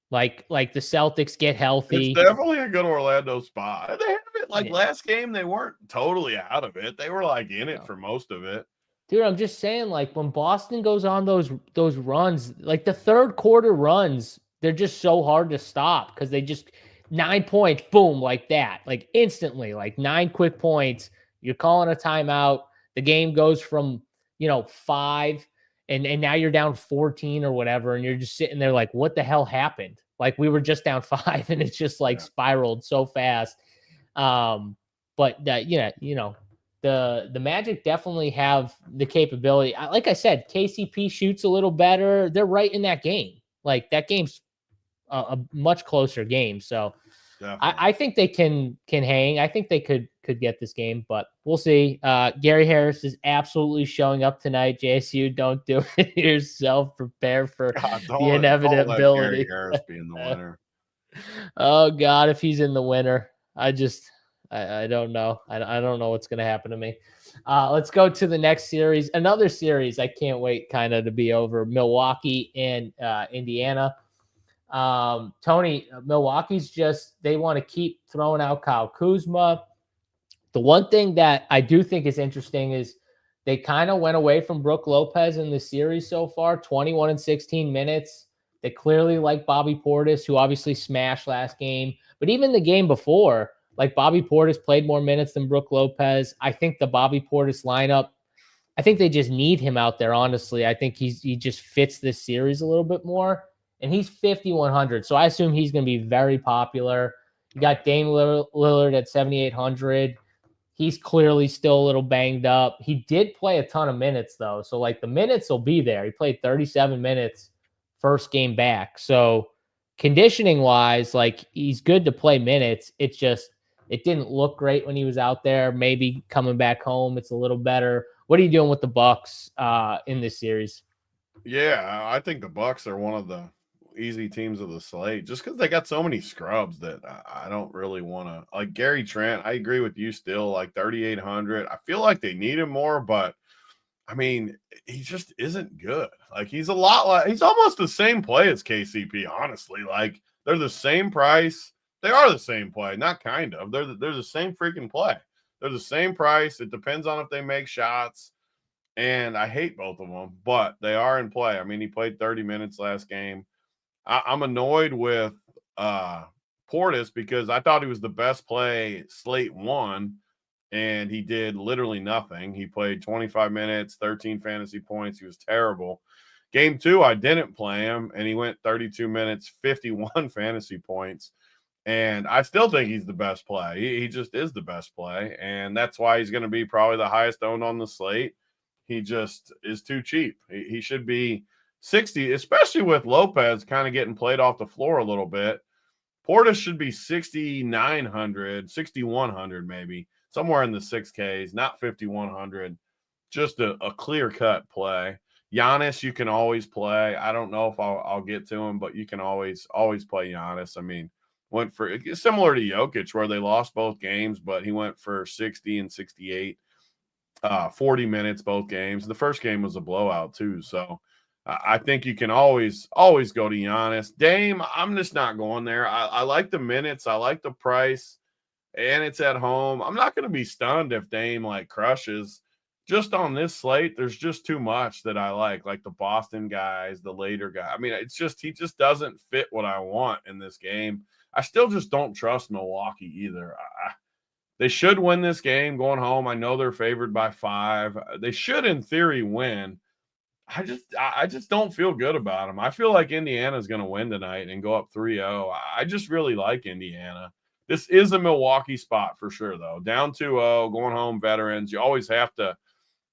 Like the Celtics get healthy. It's definitely a good Orlando spot. They have it last game. They weren't totally out of it. They were in it for most of it. Dude, I'm just saying, when Boston goes on those runs, the 3rd quarter runs, they're just so hard to stop because they just 9 points, boom, like that, instantly, 9 quick points. You're calling a timeout. The game goes from 5, and now you're down 14 or whatever, and you're just sitting there like, what the hell happened? Like we were just down 5, and it's just like spiraled so fast. But the Magic definitely have the capability. Like I said, KCP shoots a little better. They're right in that game. Like that game's a much closer game. So I think they can hang. I think they could get this game, but we'll see. Gary Harris is absolutely showing up tonight. JSU, don't do it yourself. Prepare for the inevitability. Don't let Gary Harris be in the winner. Oh God, if he's in the winner, I don't know. I don't know what's going to happen to me. Let's go to the next series. Another series I can't wait kind of to be over. Milwaukee and Indiana. Tony, Milwaukee's they want to keep throwing out Kyle Kuzma. The one thing that I do think is interesting is they kind of went away from Brook Lopez in the series so far, 21 and 16 minutes. They clearly like Bobby Portis, who obviously smashed last game. But even the game before, like Bobby Portis played more minutes than Brook Lopez. I think the Bobby Portis lineup, I think they just need him out there, honestly. I think he just fits this series a little bit more. And he's 5,100, so I assume he's going to be very popular. You got Dame Lillard at 7,800. He's clearly still a little banged up. He did play a ton of minutes, though, so like the minutes will be there. He played 37 minutes first game back. So conditioning-wise, like he's good to play minutes. It didn't look great when he was out there. Maybe coming back home, it's a little better. What are you doing with the Bucks in this series? Yeah, I think the Bucks are one of the easy teams of the slate just because they got so many scrubs that I don't really want to. Like Gary Trent, I agree with you still, like 3,800. I feel like they need him more, but I mean, he just isn't good. Like he's almost the same play as KCP, honestly. Like they're the same price. They are the same play, not kind of. They're the same freaking play. They're the same price. It depends on if they make shots. And I hate both of them, but they are in play. I mean, he played 30 minutes last game. I'm annoyed with Portis because I thought he was the best play slate one, and he did literally nothing. He played 25 minutes, 13 fantasy points. He was terrible. Game 2, I didn't play him, and he went 32 minutes, 51 fantasy points. And I still think he's the best play. He just is the best play, and that's why he's going to be probably the highest owned on the slate. He just is too cheap. He should be 60, especially with Lopez kind of getting played off the floor a little bit. Portis should be 6,900, 6,100 maybe, somewhere in the 6Ks, not 5,100. Just a clear-cut play. Giannis, you can always play. I don't know if I'll get to him, but you can always play Giannis. I mean, went for similar to Jokic where they lost both games, but he went for 60 and 68. 40 minutes both games. The first game was a blowout too, so I think you can always go to Giannis. Dame, I'm just not going there. I like the minutes, I like the price, and it's at home. I'm not going to be stunned if Dame like crushes. Just on this slate, there's just too much that I like the Boston guys, the later guy. I mean, he just doesn't fit what I want in this game. I still just don't trust Milwaukee either. They should win this game going home. I know they're favored by 5. They should, in theory, win. I just don't feel good about them. I feel like Indiana's going to win tonight and go up 3-0. I just really like Indiana. This is a Milwaukee spot for sure, though. Down 2-0, going home, veterans. You always have to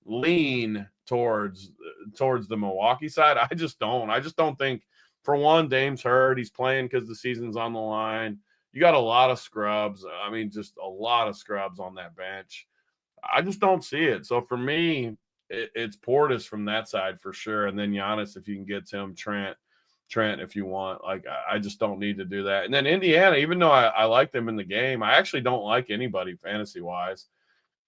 lean towards the Milwaukee side. I just don't think, for one, Dame's hurt. He's playing because the season's on the line. You got a lot of scrubs. I mean, just a lot of scrubs on that bench. I just don't see it. So for me, it's Portis from that side for sure. And then Giannis, if you can get to him, Trent if you want. Like, I just don't need to do that. And then Indiana, even though I like them in the game, I actually don't like anybody fantasy-wise.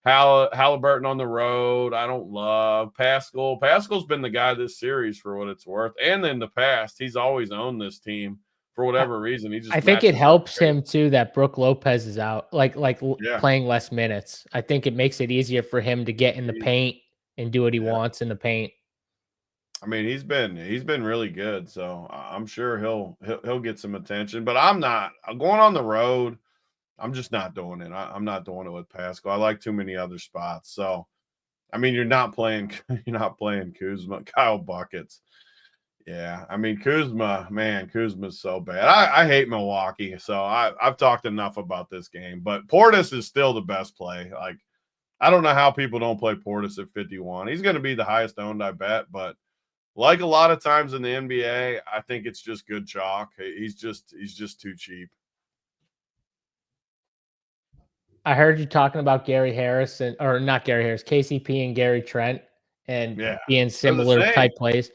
Halliburton on the road, I don't love. Pascal. Pascal's been the guy this series for what it's worth. And in the past, he's always owned this team. For whatever reason, I think it helps him too that Brook Lopez is out, playing less minutes. I think it makes it easier for him to get in the paint and do what he wants in the paint. I mean, he's been really good, so I'm sure he'll get some attention. But I'm going on the road. I'm just not doing it. I'm not doing it with Pascal. I like too many other spots. So I mean, you're not playing Kuzma, Kyle buckets. Yeah, I mean Kuzma's so bad. I hate Milwaukee, so I've talked enough about this game. But Portis is still the best play. Like, I don't know how people don't play Portis at 51. He's going to be the highest owned, I bet. But like a lot of times in the NBA, I think it's just good chalk. He's just too cheap. I heard you talking about Gary Harris or not Gary Harris, KCP and Gary Trent and being similar type plays.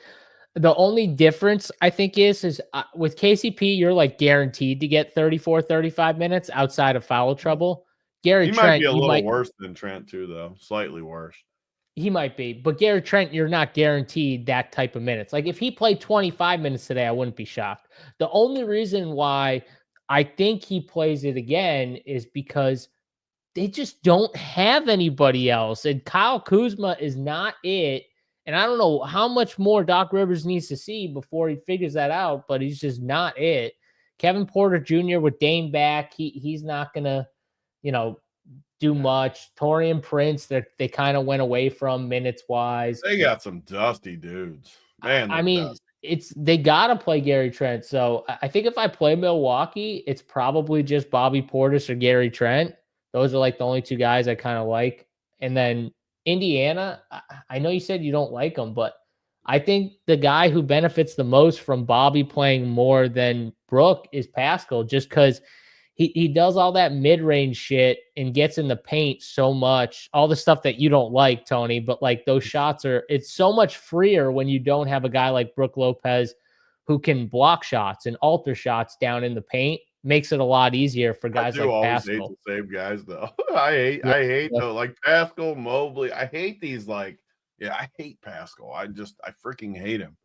The only difference I think is with KCP, you're like guaranteed to get 34, 35 minutes outside of foul trouble. Gary Trent, might be a little worse than Trent too, though. Slightly worse. He might be, but Gary Trent, you're not guaranteed that type of minutes. Like if he played 25 minutes today, I wouldn't be shocked. The only reason why I think he plays it again is because they just don't have anybody else. And Kyle Kuzma is not it. And I don't know how much more Doc Rivers needs to see before he figures that out, but he's just not it. Kevin Porter Jr. with Dame back, he's not going to, do much. Taurean Prince, that they kind of went away from minutes wise. They got some dusty dudes. Man, I mean, they got to play Gary Trent. So I think if I play Milwaukee, it's probably just Bobby Portis or Gary Trent. Those are like the only two guys I kind of like. And then Indiana, I know you said you don't like them, but I think the guy who benefits the most from Bobby playing more than Brook is Pascal, just because he does all that mid-range shit and gets in the paint so much, all the stuff that you don't like, Tony, but like those shots it's so much freer when you don't have a guy like Brook Lopez who can block shots and alter shots down in the paint. Makes it a lot easier for guys like Pascal. I hate the same guys though. I hate though, like Pascal, Mobley. I hate these I hate Pascal. I freaking hate him.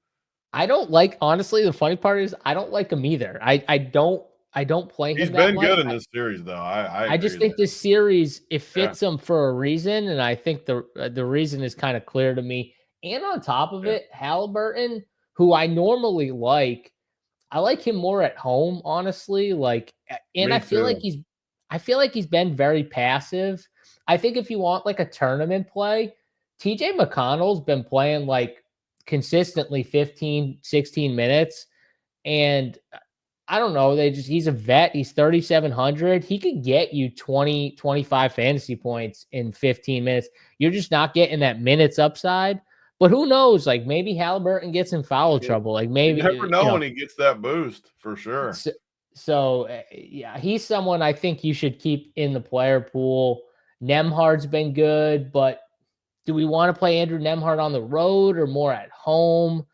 I don't like, honestly, the funny part is I don't like him either. I don't play him. He's been good in this series though. I just think this series, it fits him for a reason, and I think the reason is kind of clear to me. And on top of it, Halliburton, who I normally like, I like him more at home, honestly. I feel like he's been very passive. I think if you want like a tournament play, TJ McConnell's been playing like consistently 15, 16 minutes. And I don't know, he's a vet. He's 3,700. He could get you 20, 25 fantasy points in 15 minutes. You're just not getting that minutes upside. But who knows? Like maybe Halliburton gets in foul trouble. Like maybe you never know when he gets that boost for sure. So he's someone I think you should keep in the player pool. Nemhard's been good, but do we want to play Andrew Nemhard on the road or more at home?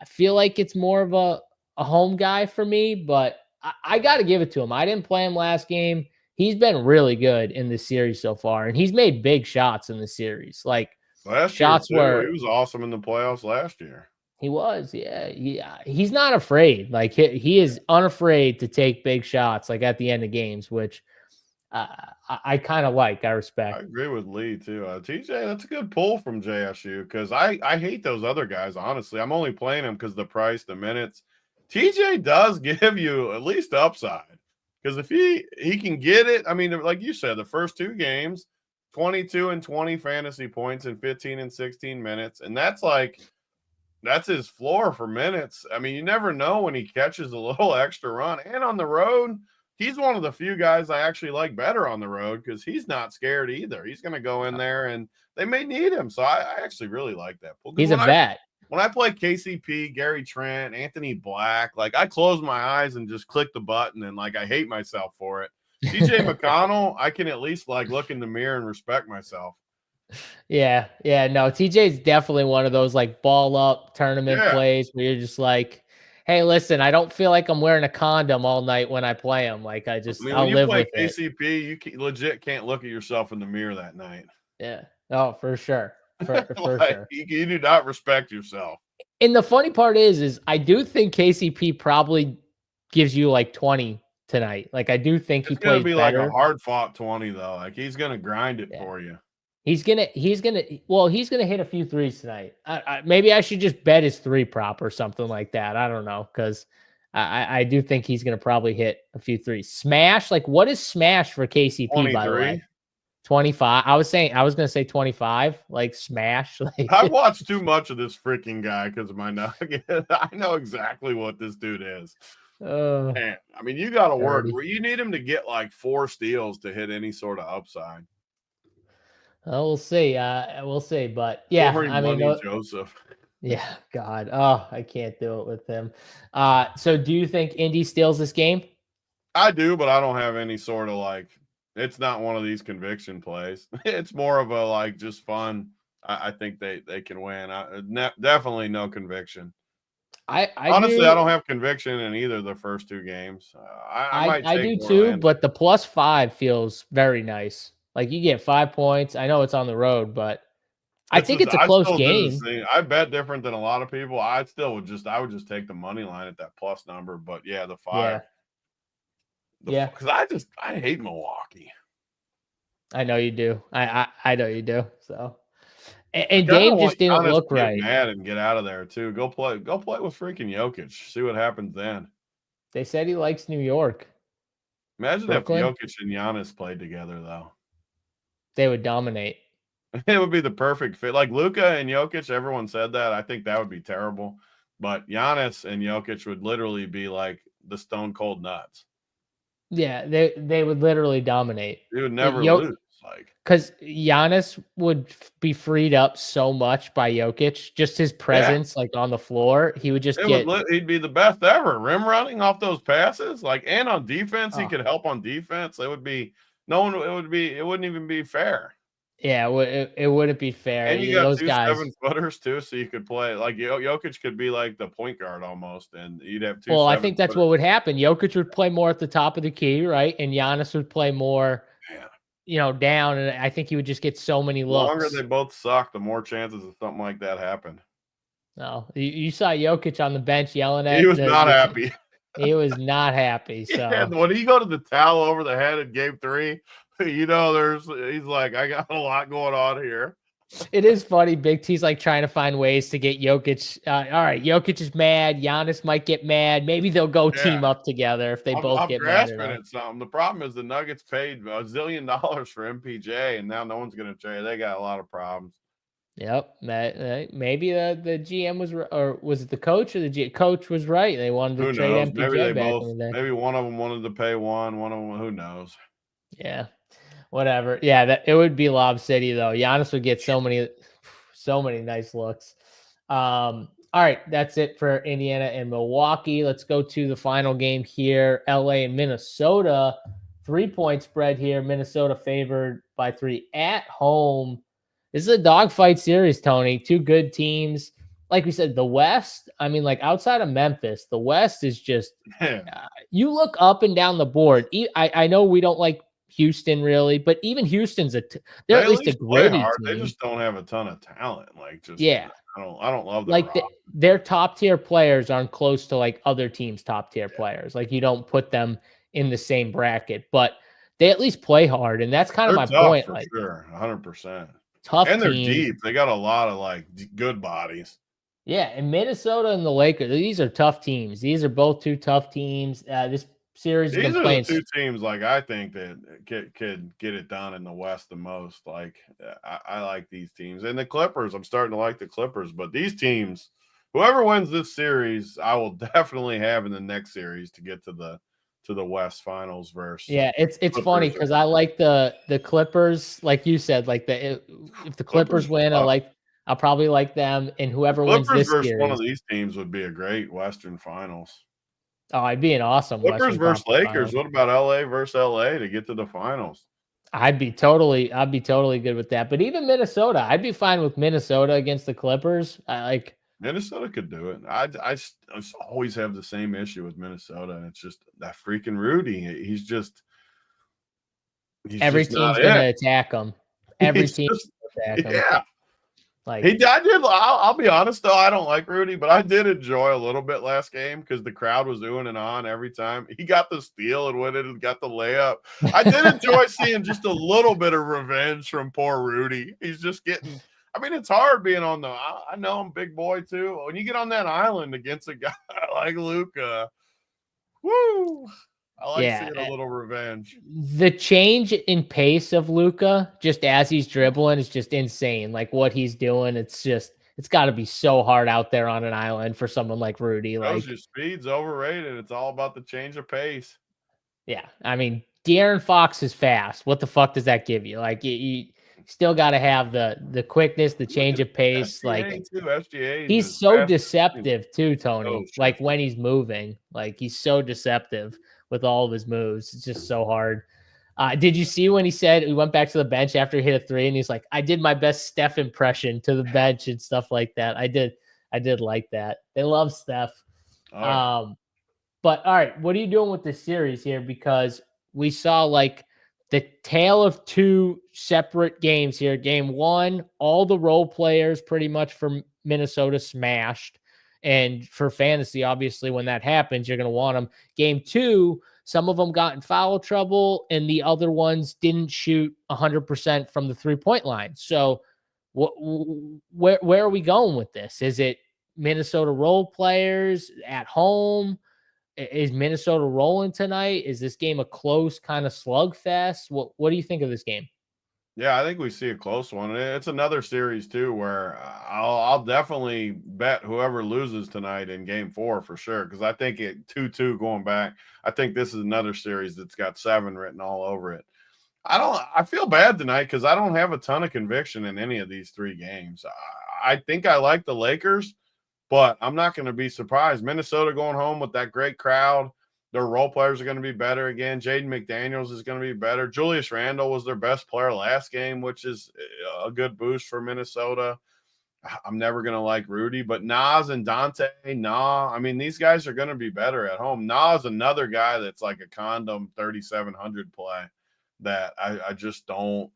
I feel like it's more of a home guy for me, but I got to give it to him. I didn't play him last game. He's been really good in this series so far, and he's made big shots in the series. Like shots where he was awesome in the playoffs last year. He was, yeah. He's not afraid. Like he is unafraid to take big shots, like at the end of games, which I kind of like. I respect. I agree with Lee too. TJ, that's a good pull from JSU because I hate those other guys. Honestly, I'm only playing him because the price, the minutes. TJ does give you at least upside because if he can get it, I mean, like you said, the first two games, 22 and 20 fantasy points in 15 and 16 minutes, and that's his floor for minutes. I mean, you never know when he catches a little extra run. And on the road, he's one of the few guys I actually like better on the road because he's not scared either. He's going to go in there, and they may need him. So I actually really like that. He's a vet. When I play KCP, Gary Trent, Anthony Black, like I close my eyes and just click the button, and like I hate myself for it. TJ McConnell, I can at least like look in the mirror and respect myself. Yeah. No, TJ's definitely one of those like ball up tournament plays where you're just like, hey, listen, I don't feel like I'm wearing a condom all night when I play him. Like I'll live with it. KCP, you legit can't look at yourself in the mirror that night. Yeah. Oh, for sure. For sure. You do not respect yourself. And the funny part is I do think KCP probably gives you like 20 tonight. Like I do think he plays better. Like a hard fought 20 though. Like he's gonna grind it for you. He's gonna hit a few threes tonight. Maybe I should just bet his 3 prop or something like that. I don't know, because I do think he's gonna probably hit a few threes. Smash, like what is smash for KCP 23. by the way? 25. I was going to say 25, like smash. Like, I've watched too much of this freaking guy because of my nugget. I know exactly what this dude is. Man, I mean, you got to work 30. where you need him to get like 4 steals to hit any sort of upside. We'll see. We'll see. But yeah, Corey I mean, Money Joseph. yeah, God. Oh, I can't do it with him. So do you think Indy steals this game? I do, but I don't have any sort of like, it's not one of these conviction plays. It's more of a like just fun. I think they can win. Definitely no conviction. Honestly, I don't have conviction in either of the first 2 games. I might I take do too, Orlando. but the +5 feels very nice. Like you get 5 points. I know it's on the road, but I think it's a close game. I bet different than a lot of people. I would just take the money line at that plus number. But yeah, the 5. Yeah. Because I hate Milwaukee. I know you do. I know you do. So, and Dame just didn't look right. Mad and get out of there too. Go play with freaking Jokic. See what happens then. They said he likes New York. Imagine Brooklyn? if Jokic and Giannis played together though. They would dominate. It would be the perfect fit. Like Luka and Jokic, everyone said that. I think that would be terrible. But Giannis and Jokic would literally be like the stone cold nuts. Yeah, they would literally dominate. They would never lose. Like, because Giannis would be freed up so much by Jokic, just his presence, like on the floor, he would just he'd be the best ever. Rim running off those passes, like, and on defense, he could help on defense. It would be it wouldn't even be fair. Yeah, it wouldn't be fair. And you got those 2 guys 7-footers too, so you could play like Jokic could be like the point guard almost, and you'd have 2. Well, I think that's what would happen. Jokic would play more at the top of the key, right? And Giannis would play more, down. And I think he would just get so many looks. The longer they both suck, the more chances of something like that happened. No, you saw Jokic on the bench yelling at. He was not happy. He was not happy. So yeah, when he go to the towel over the head in game 3, he's like, I got a lot going on here. It is funny. Big T's like trying to find ways to get Jokic. All right, Jokic is mad. Giannis might get mad. Maybe they'll go team up together if they both get mad. I'm grasping at something. The problem is the Nuggets paid $1 zillion for MPJ, and now no one's going to trade. They got a lot of problems. Yep. Maybe the GM was, or was it the coach or the coach was right? They wanted to trade MPJ maybe one of them wanted to pay one of them. Who knows? Yeah. Whatever. Yeah, it would be Lob City though. Giannis would get so many nice looks. All right, that's it for Indiana and Milwaukee. Let's go to the final game here. LA and Minnesota. 3-point spread here. Minnesota favored by 3 at home. This is a dogfight series, Tony. 2 good teams. Like we said, the West, I mean, like outside of Memphis, the West is just, you look up and down the board. I know we don't like Houston really, but even Houston's they're at least a gritty team. They just don't have a ton of talent. Like, just I don't love like their top tier players aren't close to like other teams' top tier players. Like you don't put them in the same bracket, but they at least play hard, and that's kind of my point. For sure, 100%. Tough, and they're deep. They got a lot of like good bodies. Yeah, and Minnesota and the Lakers, these are tough teams. These are both 2 tough teams. This series these are the 2 teams like I think that could get it done in the West the most. Like I like these teams, and the Clippers. I'm starting to like the Clippers, but these teams, whoever wins this series, I will definitely have in the next series to get to the West Finals versus. Yeah, it's funny because I like the Clippers, like you said, like if the Clippers win, I'll probably like them, and whoever wins this versus series, one of these teams would be a great Western Finals. Oh, it'd be an awesome Clippers versus Lakers. Finals. What about LA versus LA to get to the finals? I'd be totally good with that. But even Minnesota, I'd be fine with Minnesota against the Clippers. Minnesota could do it. I always have the same issue with Minnesota, and it's just that freaking Rudy. He's every team's going to attack him. Every team attack him. Yeah. I'll be honest though, I don't like Rudy, but I did enjoy a little bit last game because the crowd was oohing and on every time he got the steal and went in and got the layup. I did enjoy seeing just a little bit of revenge from poor Rudy. He's just getting. I mean, it's hard being on the. I know I'm big boy too. When you get on that island against a guy like Luka, woo. I like Yeah. seeing a little revenge. The change in pace of Luka, just as he's dribbling, is just insane. Like what he's doing, it's got to be so hard out there on an island for someone like Rudy. Shows Like, you speed's overrated. It's all about the change of pace. yeah, I mean, De'Aaron Fox is fast. What the fuck does that give you? Like, you still got to have the quickness, the Look change at of pace. SGA Like, too. SGA is he's as so fast as deceptive too, so Tony. Like shifty. when he's moving, like he's so deceptive with all of his moves. It's just so hard. Did you see when he said he went back to the bench after he hit a three and he's like, I did my best Steph impression to the bench and stuff like that. I did like that. They love Steph. Oh, yeah. But all right, what are you doing with this series here? Because we saw like the tale of two separate games here. Game one, all the role players pretty much for Minnesota smashed. And for fantasy, obviously, when that happens, you're going to want them. Game two, some of them got in foul trouble, and the other ones didn't shoot 100% from the 3-point line. So, where are we going with this? Is it Minnesota role players at home? Is Minnesota rolling tonight? Is this game a close kind of slugfest? What do you think of this game? Yeah, I think we see a close one. It's another series too where I'll definitely bet whoever loses tonight in game 4 for sure, because I think it 2-2 going back. I think this is another series that's got 7 written all over it. I feel bad tonight because I don't have a ton of conviction in any of these 3 games. I think I like the Lakers, but I'm not going to be surprised. Minnesota going home with that great crowd. Their role players are going to be better again. Jaden McDaniels is going to be better. Julius Randle was their best player last game, which is a good boost for Minnesota. I'm never going to like Rudy, but Nas and Dante, I mean, these guys are going to be better at home. Nas, another guy that's like a condom 3,700 play that I just don't.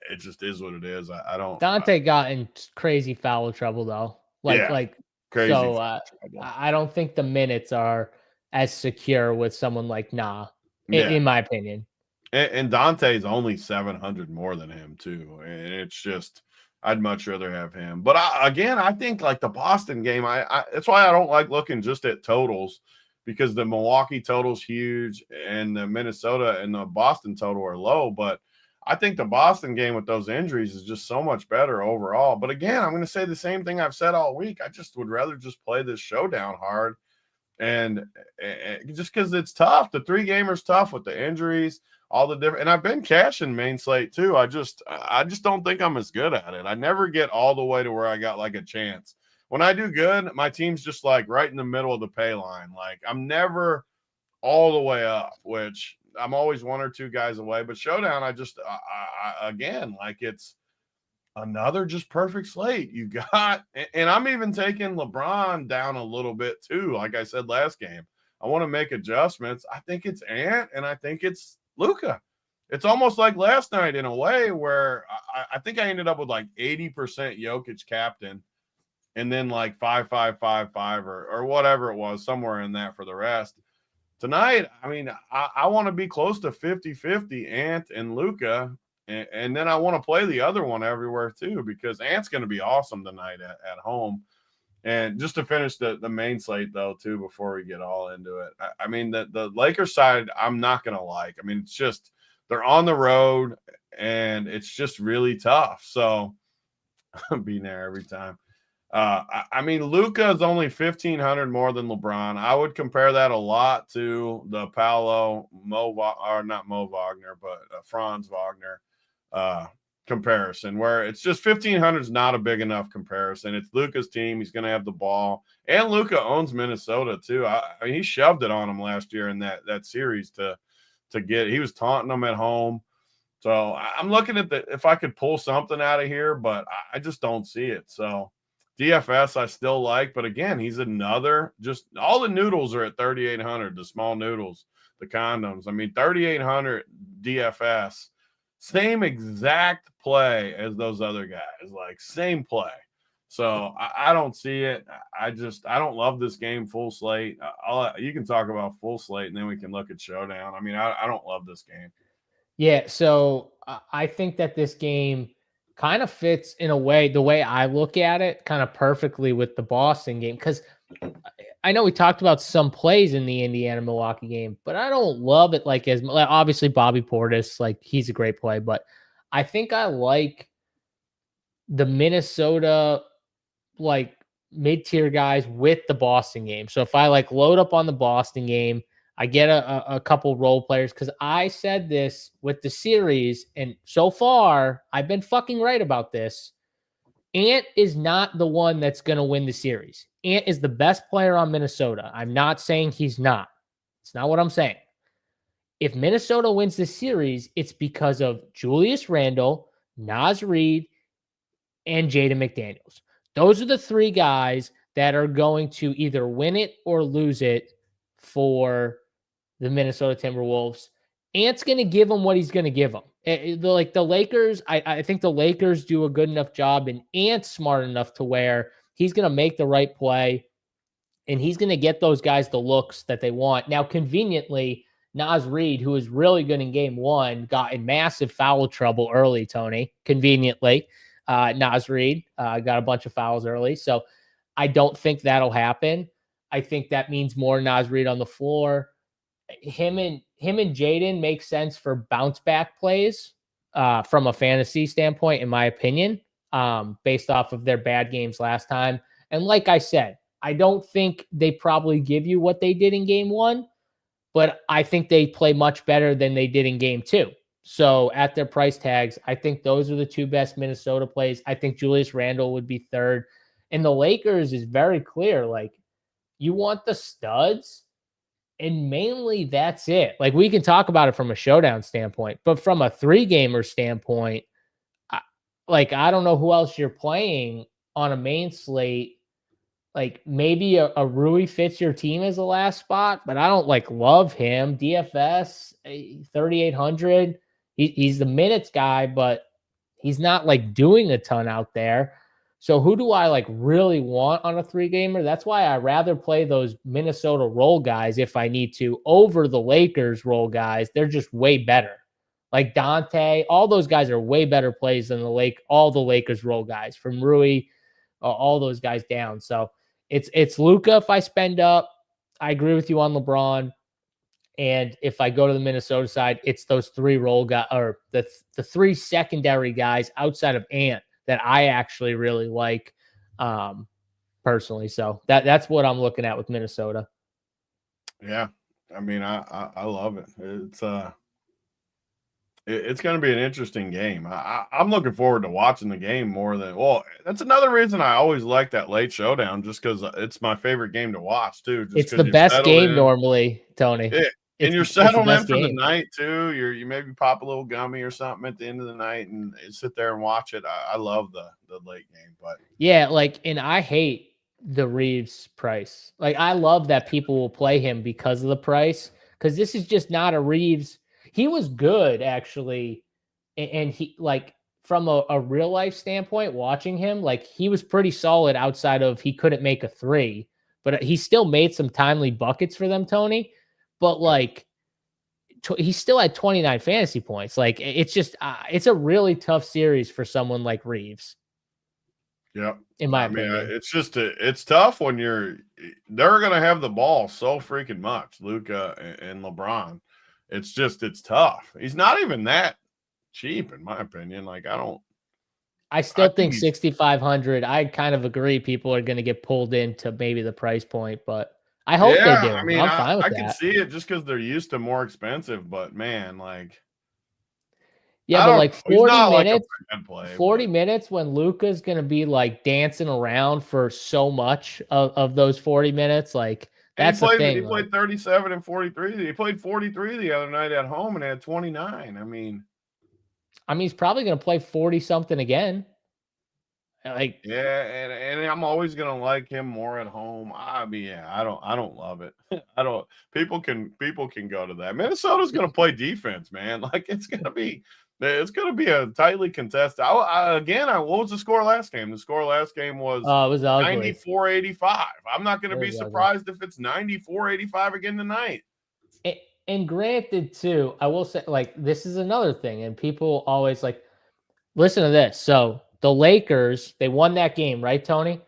It just is what it is. I don't. Dante got in crazy foul trouble though. Yeah, crazy So trouble. I don't think the minutes are as secure with someone like in my opinion. And Dante's only 700 more than him too, and it's just I'd much rather have him. But I think like the Boston game, that's why I don't like looking just at totals, because the Milwaukee total's huge and the Minnesota and the Boston total are low. But I think the Boston game with those injuries is just so much better overall. But again, I'm going to say the same thing I've said all week. I just would rather just play this showdown hard. And just because it's tough, the 3-gamer's tough with the injuries, all the different. And I've been cashing main slate too. I just don't think I'm as good at it. I never get all the way to where I got like a chance. When I do good, my team's just like right in the middle of the pay line. Like I'm never all the way up, which I'm always 1 or 2 guys away. But showdown, again, like it's another just perfect slate. You got, and I'm even taking LeBron down a little bit too. Like I said last game, I want to make adjustments. I think it's Ant and I think it's Luka. It's almost like last night in a way where I think I ended up with like 80% Jokic captain and then like 5-5-5-5 or whatever it was, somewhere in that for the rest. Tonight, I mean, I want to be close to 50-50 Ant and Luka. And then I want to play the other one everywhere too, because Ant's going to be awesome tonight at home. And just to finish the main slate though, too, before we get all into it, I mean, the Lakers side, I'm not going to like. I mean, it's just they're on the road and it's just really tough. So being there every time. I mean, Luka is only 1,500 more than LeBron. I would compare that a lot to the Paolo not Mo Wagner, but Franz Wagner comparison, where it's just 1,500 is not a big enough comparison. It's Luka's team. He's going to have the ball. And Luka owns Minnesota, too. I mean, he shoved it on him last year in that series to get – he was taunting them at home. So I'm looking at if I could pull something out of here, but I just don't see it. So DFS I still like, but again, he's another – just all the noodles are at 3,800, the small noodles, the condoms. I mean, 3,800 DFS, same exact play as those other guys, like same play. So I don't see it. I don't love this game full slate. You can talk about full slate, and then we can look at showdown. I mean, I don't love this game. Yeah, so I think that this game kind of fits in a way, the way I look at it, kind of perfectly with the Boston game. Because I know we talked about some plays in the Indiana-Milwaukee game, but I don't love it like as like, obviously Bobby Portis, like he's a great play, but I think I like the Minnesota like mid-tier guys with the Boston game. So if I like load up on the Boston game, I get a couple role players because I said this with the series, and so far I've been fucking right about this. Ant is not the one that's going to win the series. Ant is the best player on Minnesota. I'm not saying he's not. It's not what I'm saying. If Minnesota wins the series, it's because of Julius Randle, Naz Reid, and Jaden McDaniels. Those are the three guys that are going to either win it or lose it for the Minnesota Timberwolves. Ant's going to give them what he's going to give them. Like the Lakers, I think the Lakers do a good enough job, and Ant's smart enough to where he's going to make the right play, and he's going to get those guys the looks that they want. Now, conveniently, Naz Reid, who was really good in game one, got in massive foul trouble early, Tony, conveniently. Naz Reid got a bunch of fouls early. So I don't think that'll happen. I think that means more Naz Reid on the floor. Him and Jaden make sense for bounce back plays from a fantasy standpoint, in my opinion, based off of their bad games last time. And like I said, I don't think they probably give you what they did in game one, but I think they play much better than they did in game two. So at their price tags, I think those are the two best Minnesota plays. I think Julius Randle would be third. And the Lakers is very clear. Like, you want the studs, and mainly that's it. Like, we can talk about it from a showdown standpoint, but from a three-gamer standpoint, I don't know who else you're playing on a main slate. Like, maybe a Rui fits your team as the last spot, but I don't love him. DFS 3,800. He's the minutes guy, but he's not doing a ton out there. So who do I really want on a three-gamer? That's why I rather play those Minnesota role guys if I need to over the Lakers role guys. They're just way better. Like Dante, all those guys are way better plays than all the Lakers role guys, from Rui, all those guys down. So it's Luka if I spend up. I agree with you on LeBron. And if I go to the Minnesota side, it's those three role guys, or the three secondary guys outside of Ant that I actually really like personally. So that's what I'm looking at with Minnesota. Yeah. I mean, I love it. It's going to be an interesting game. I'm looking forward to watching the game more than, well, that's another reason I always like that late showdown, just because it's my favorite game to watch too. Just it's the best game normally, Tony. Yeah. And you're settling in for the night too. You maybe pop a little gummy or something at the end of the night and sit there and watch it. I love the late game, but yeah, and I hate the Reeves price. I love that people will play him because of the price, because this is just not a Reeves. He was good actually, and he from a real life standpoint, watching him, he was pretty solid outside of he couldn't make a three, but he still made some timely buckets for them, Tony. But he still had 29 fantasy points. It's just it's a really tough series for someone like Reeves. Yeah, in my opinion, it's just it's tough when they're gonna have the ball so freaking much, Luka and LeBron. It's tough. He's not even that cheap, in my opinion. I still think 6,500. I kind of agree. People are going to get pulled into maybe the price point, but I hope they do. I mean, I'm fine with that. I can see it just because they're used to more expensive, but man, yeah, but 40 minutes, 40 minutes when Luka's going to be dancing around for so much of those 40 minutes, that's the thing. He played 37 and 43. He played 43 the other night at home and had 29. I mean, he's probably going to play 40 something again. Yeah, and I'm always gonna like him more at home. I don't love it. I don't. People can go to that. Minnesota's gonna play defense, man. It's gonna be a tightly contested. What was the score last game? The score last game was it was 94-85. I'm not gonna be surprised if it's 94-85 again tonight. And granted, too, I will say this is another thing, and people always listen to this. So the Lakers, they won that game, right, Tony?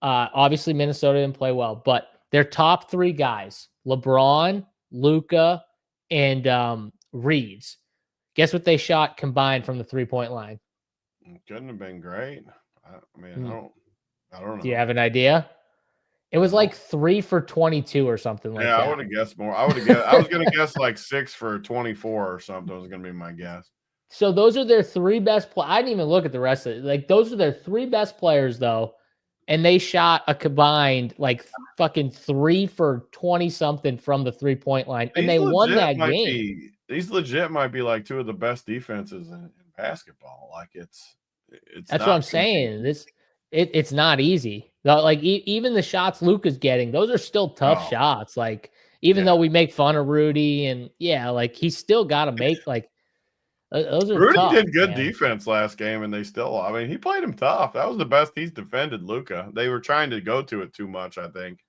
Obviously, Minnesota didn't play well, but their top 3 guys, LeBron, Luka, and Reeves. Guess what they shot combined from the 3-point line? Couldn't have been great. I mean, Hmm. I don't know. Do you have an idea? It was No. like 3 for 22 or something like Yeah, I that. would have guessed more. I was gonna guess like 6 for 24 or something was gonna be my guess. So those are their 3 best I didn't even look at the rest of it. Like those are their 3 best players though. And they shot a combined like fucking 3 for 20 something from the 3-point line. And they won that game. These legit might be like 2 of the best defenses in basketball. Like it's That's what not I'm saying. It's not easy. Like even the shots Luka's getting, those are still tough Oh, shots. Like even yeah. though we make fun of Rudy and yeah, like he's still got to make like those are Rudy tough, did good man. defense last game, and I mean, he played him tough. That was the best he's defended Luka. They were trying to go to it too much, I think.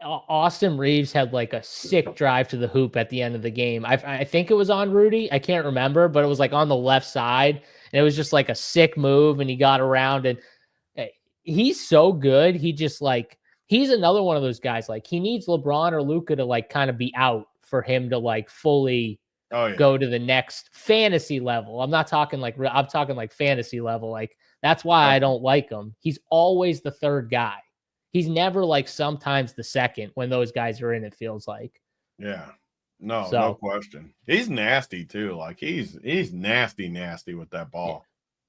Austin Reeves had like a sick drive to the hoop at the end of the game. I think it was on Rudy. I can't remember, but it was like on the left side, and it was just like a sick move, and he got around, and he's so good. He just like he's another one of those guys. Like he needs LeBron or Luka to like kind of be out for him to like fully go to the next fantasy level. I'm talking like fantasy level. Like that's why I don't like him. He's always the third guy. He's never like sometimes the second when those guys are in, it feels like. Yeah. No question. He's nasty too. Like he's nasty with that ball.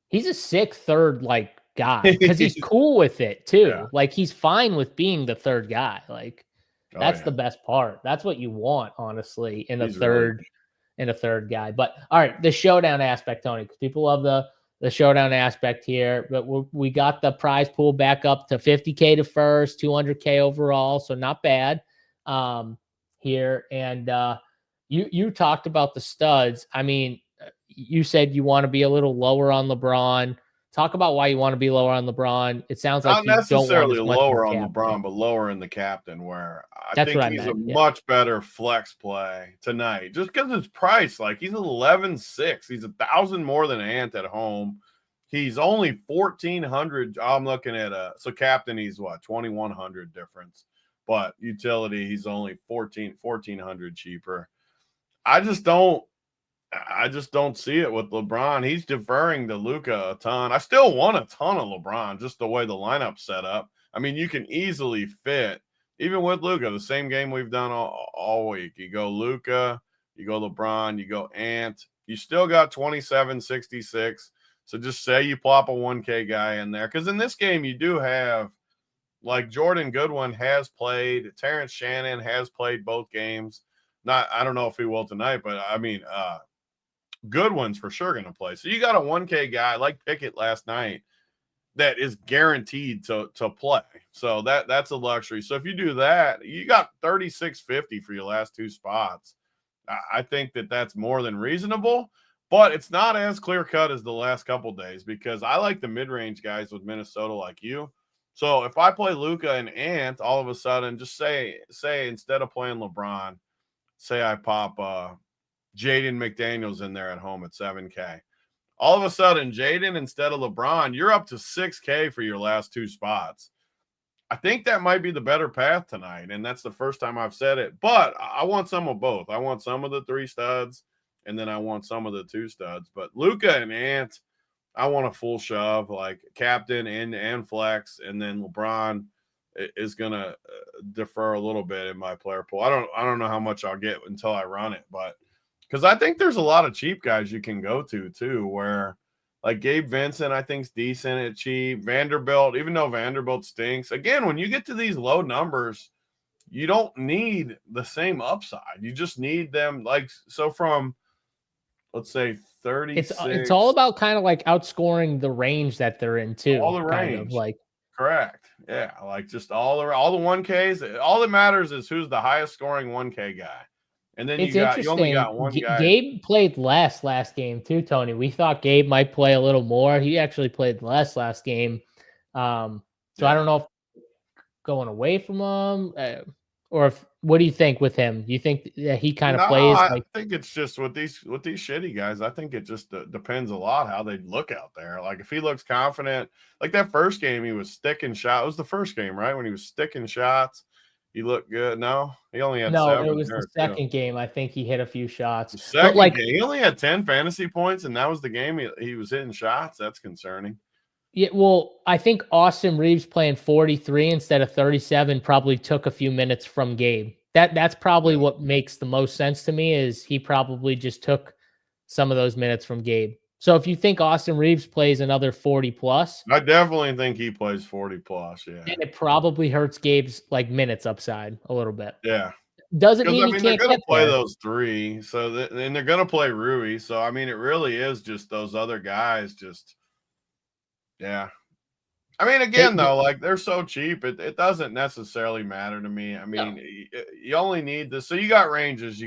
He's a sick third like guy because he's cool with it too. Yeah. Like he's fine with being the third guy. Like that's the best part. That's what you want, honestly, in a third guy. But all right, the showdown aspect, Tony, because people love the showdown aspect here. But we got the prize pool back up to 50K to first, 200K overall, so not bad here. And you talked about the studs. I mean, you said you want to be a little lower on LeBron. Talk about why you want to be lower on LeBron. It sounds like Not necessarily don't want lower on LeBron, but lower in the captain, where I think he's a much better flex play tonight. Just because his price, like he's 11.6. He's 1,000 more than Ant at home. He's only 1,400. I'm looking at so captain, he's what, 2,100 difference. But utility, he's only 1,400 cheaper. I just don't see it with LeBron. He's deferring to Luka a ton. I still want a ton of LeBron, just the way the lineup's set up. I mean, you can easily fit, even with Luka, the same game we've done all week. You go Luka, you go LeBron, you go Ant. You still got 27.66. So just say you plop a 1K guy in there. Because in this game, you do have, like, Jordan Goodwin has played. Terrence Shannon has played both games. I don't know if he will tonight, but I mean, good ones for sure going to play. So you got a 1K guy like Pickett last night that is guaranteed to play. So that's a luxury. So if you do that, you got 36.50 for your last 2 spots. I think that's more than reasonable, but it's not as clear cut as the last couple days because I like the mid-range guys with Minnesota like you. So if I play Luka and Ant, all of a sudden, just say instead of playing LeBron, say I pop Jaden McDaniels in there at home at 7K. All of a sudden, Jaden instead of LeBron, you're up to 6K for your last 2 spots. I think that might be the better path tonight, and that's the first time I've said it. But I want some of both. I want some of the 3 studs, and then I want some of the 2 studs. But Luka and Ant, I want a full shove, like captain and flex, and then LeBron is going to defer a little bit in my player pool. I don't know how much I'll get until I run it, but because I think there's a lot of cheap guys you can go to too, where like Gabe Vincent, I think is decent at cheap. Vanderbilt, even though Vanderbilt stinks, again, when you get to these low numbers, you don't need the same upside. You just need them from, let's say 36. It's all about kind of like outscoring the range that they're in too. All the range, kind of like correct. Yeah, like just all the 1Ks. All that matters is who's the highest scoring 1K guy. And then you only got one guy. Gabe played less last game too, Tony. We thought Gabe might play a little more. He actually played less last game. I don't know if going away from him or what do you think with him? Do you think that he kind of plays? I think it's just with these shitty guys. I think it just depends a lot how they look out there. Like if he looks confident, like that first game he was sticking shots. It was the first game, right? When he was sticking shots. He looked good. No, he only had No, 7 it was the there too. second game. I think he hit a few shots. The But second game, he only had 10 fantasy points, and that was the game he was hitting shots. That's concerning. yeah, well, I think Austin Reeves playing 43 instead of 37 probably took a few minutes from Gabe. That's probably what makes the most sense to me is he probably just took some of those minutes from Gabe. So if you think Austin Reeves plays another 40 plus, I definitely think he plays 40 plus. Yeah. then it probably hurts Gabe's like minutes upside a little bit. Yeah. Doesn't Because, mean I he mean, they're can't going get to play there. those 3. So, and they're going to play Rui. So, I mean, it really is just those other guys just, yeah. I mean, again, though, like they're so cheap, it doesn't necessarily matter to me. I mean, you only need this. So you got ranges.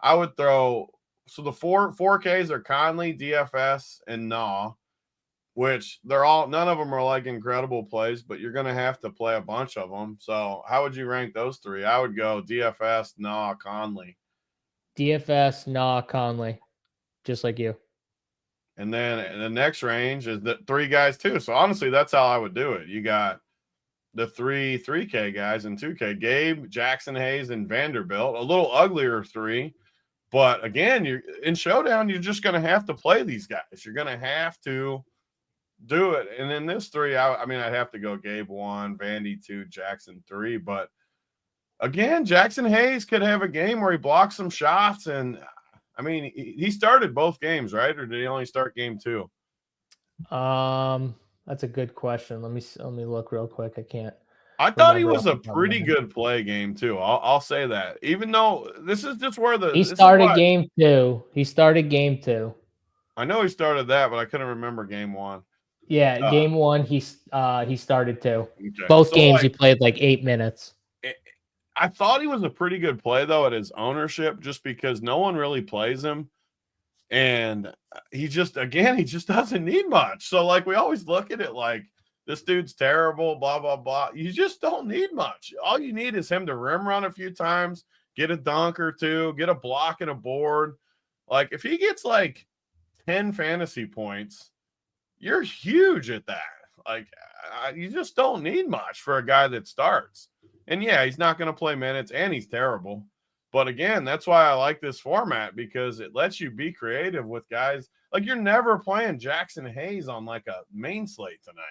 I would throw, so the 4Ks are Conley, DFS, and Nah, which none of them are like incredible plays, but you're going to have to play a bunch of them. So how would you rank those 3? I would go DFS, Nah, Conley. DFS, Nah, Conley, just like you. And then the next range is the 3 guys too. So honestly, that's how I would do it. You got the 3K guys and 2K, Gabe, Jackson Hayes, and Vanderbilt, a little uglier 3. But again, you're in Showdown, you're just going to have to play these guys. You're going to have to do it. And in this 3, I mean, I'd have to go Gabe 1, Vandy 2, Jackson 3. But again, Jackson Hayes could have a game where he blocks some shots. And I mean, he started both games, right? Or did he only start game 2? That's a good question. Let me look real quick. I can't. I thought he was a pretty good play game too. I'll say that. Even though this is just where he started game 2. He started game 2. I know he started that, but I couldn't remember game 1. Yeah, game 1 he started 2. Okay. Both games he played like 8 minutes. I thought he was a pretty good play though at his ownership, just because no one really plays him, and he just doesn't need much. So like we always look at it like this dude's terrible, blah blah blah. You just don't need much. All you need is him to rim run a few times, get a dunk or 2, get a block and a board. Like if he gets like 10 fantasy points, you're huge at that. Like you just don't need much for a guy that starts. And yeah, he's not going to play minutes and he's terrible. But again, that's why I like this format, because it lets you be creative with guys. Like you're never playing Jackson Hayes on like a main slate tonight.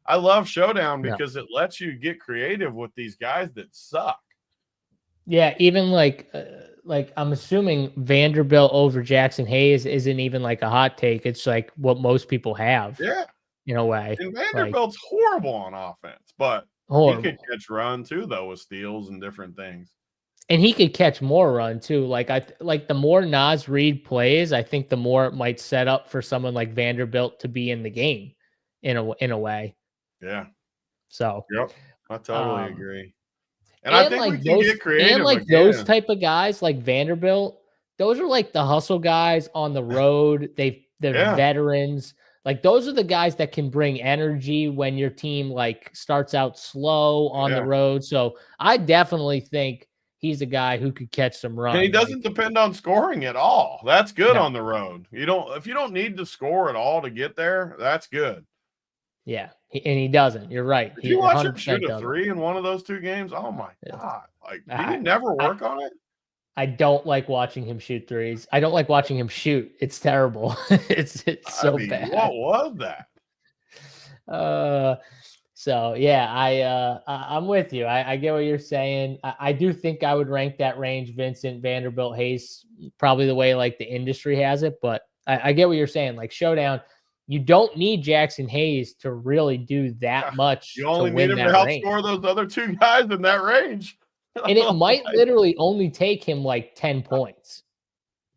I love Showdown because it lets you get creative with these guys that suck. Yeah, even like I'm assuming Vanderbilt over Jackson Hayes isn't even like a hot take. It's like what most people have. Yeah. In a way. And Vanderbilt's horrible on offense, but he could catch run too, though, with steals and different things. And he could catch more run too. Like the more Naz Reid plays, I think the more it might set up for someone like Vanderbilt to be in the game in a way. Yeah. So yep, I totally agree. And I think we can get creative. And like those type of guys like Vanderbilt, those are like the hustle guys on the road. They're veterans. Like those are the guys that can bring energy when your team like starts out slow on the road. So I definitely think he's a guy who could catch some runs. And he doesn't depend on scoring at all. That's good on the road. If you don't need to score at all to get there, that's good. Yeah, and he doesn't. You're right. Did you watch him shoot a 3 in one of those 2 games? Oh my God. Like, do you never work on it? I don't like watching him shoot threes. I don't like watching him shoot. It's terrible. It's so bad. What was that? So yeah, I'm with you. I get what you're saying. I do think I would rank that range Vincent, Vanderbilt, Hayes, probably the way like the industry has it. But I get what you're saying. Like Showdown, you don't need Jackson Hayes to really do that much. You only need him to help score those other 2 guys in that range. And it might literally only take him like 10 points.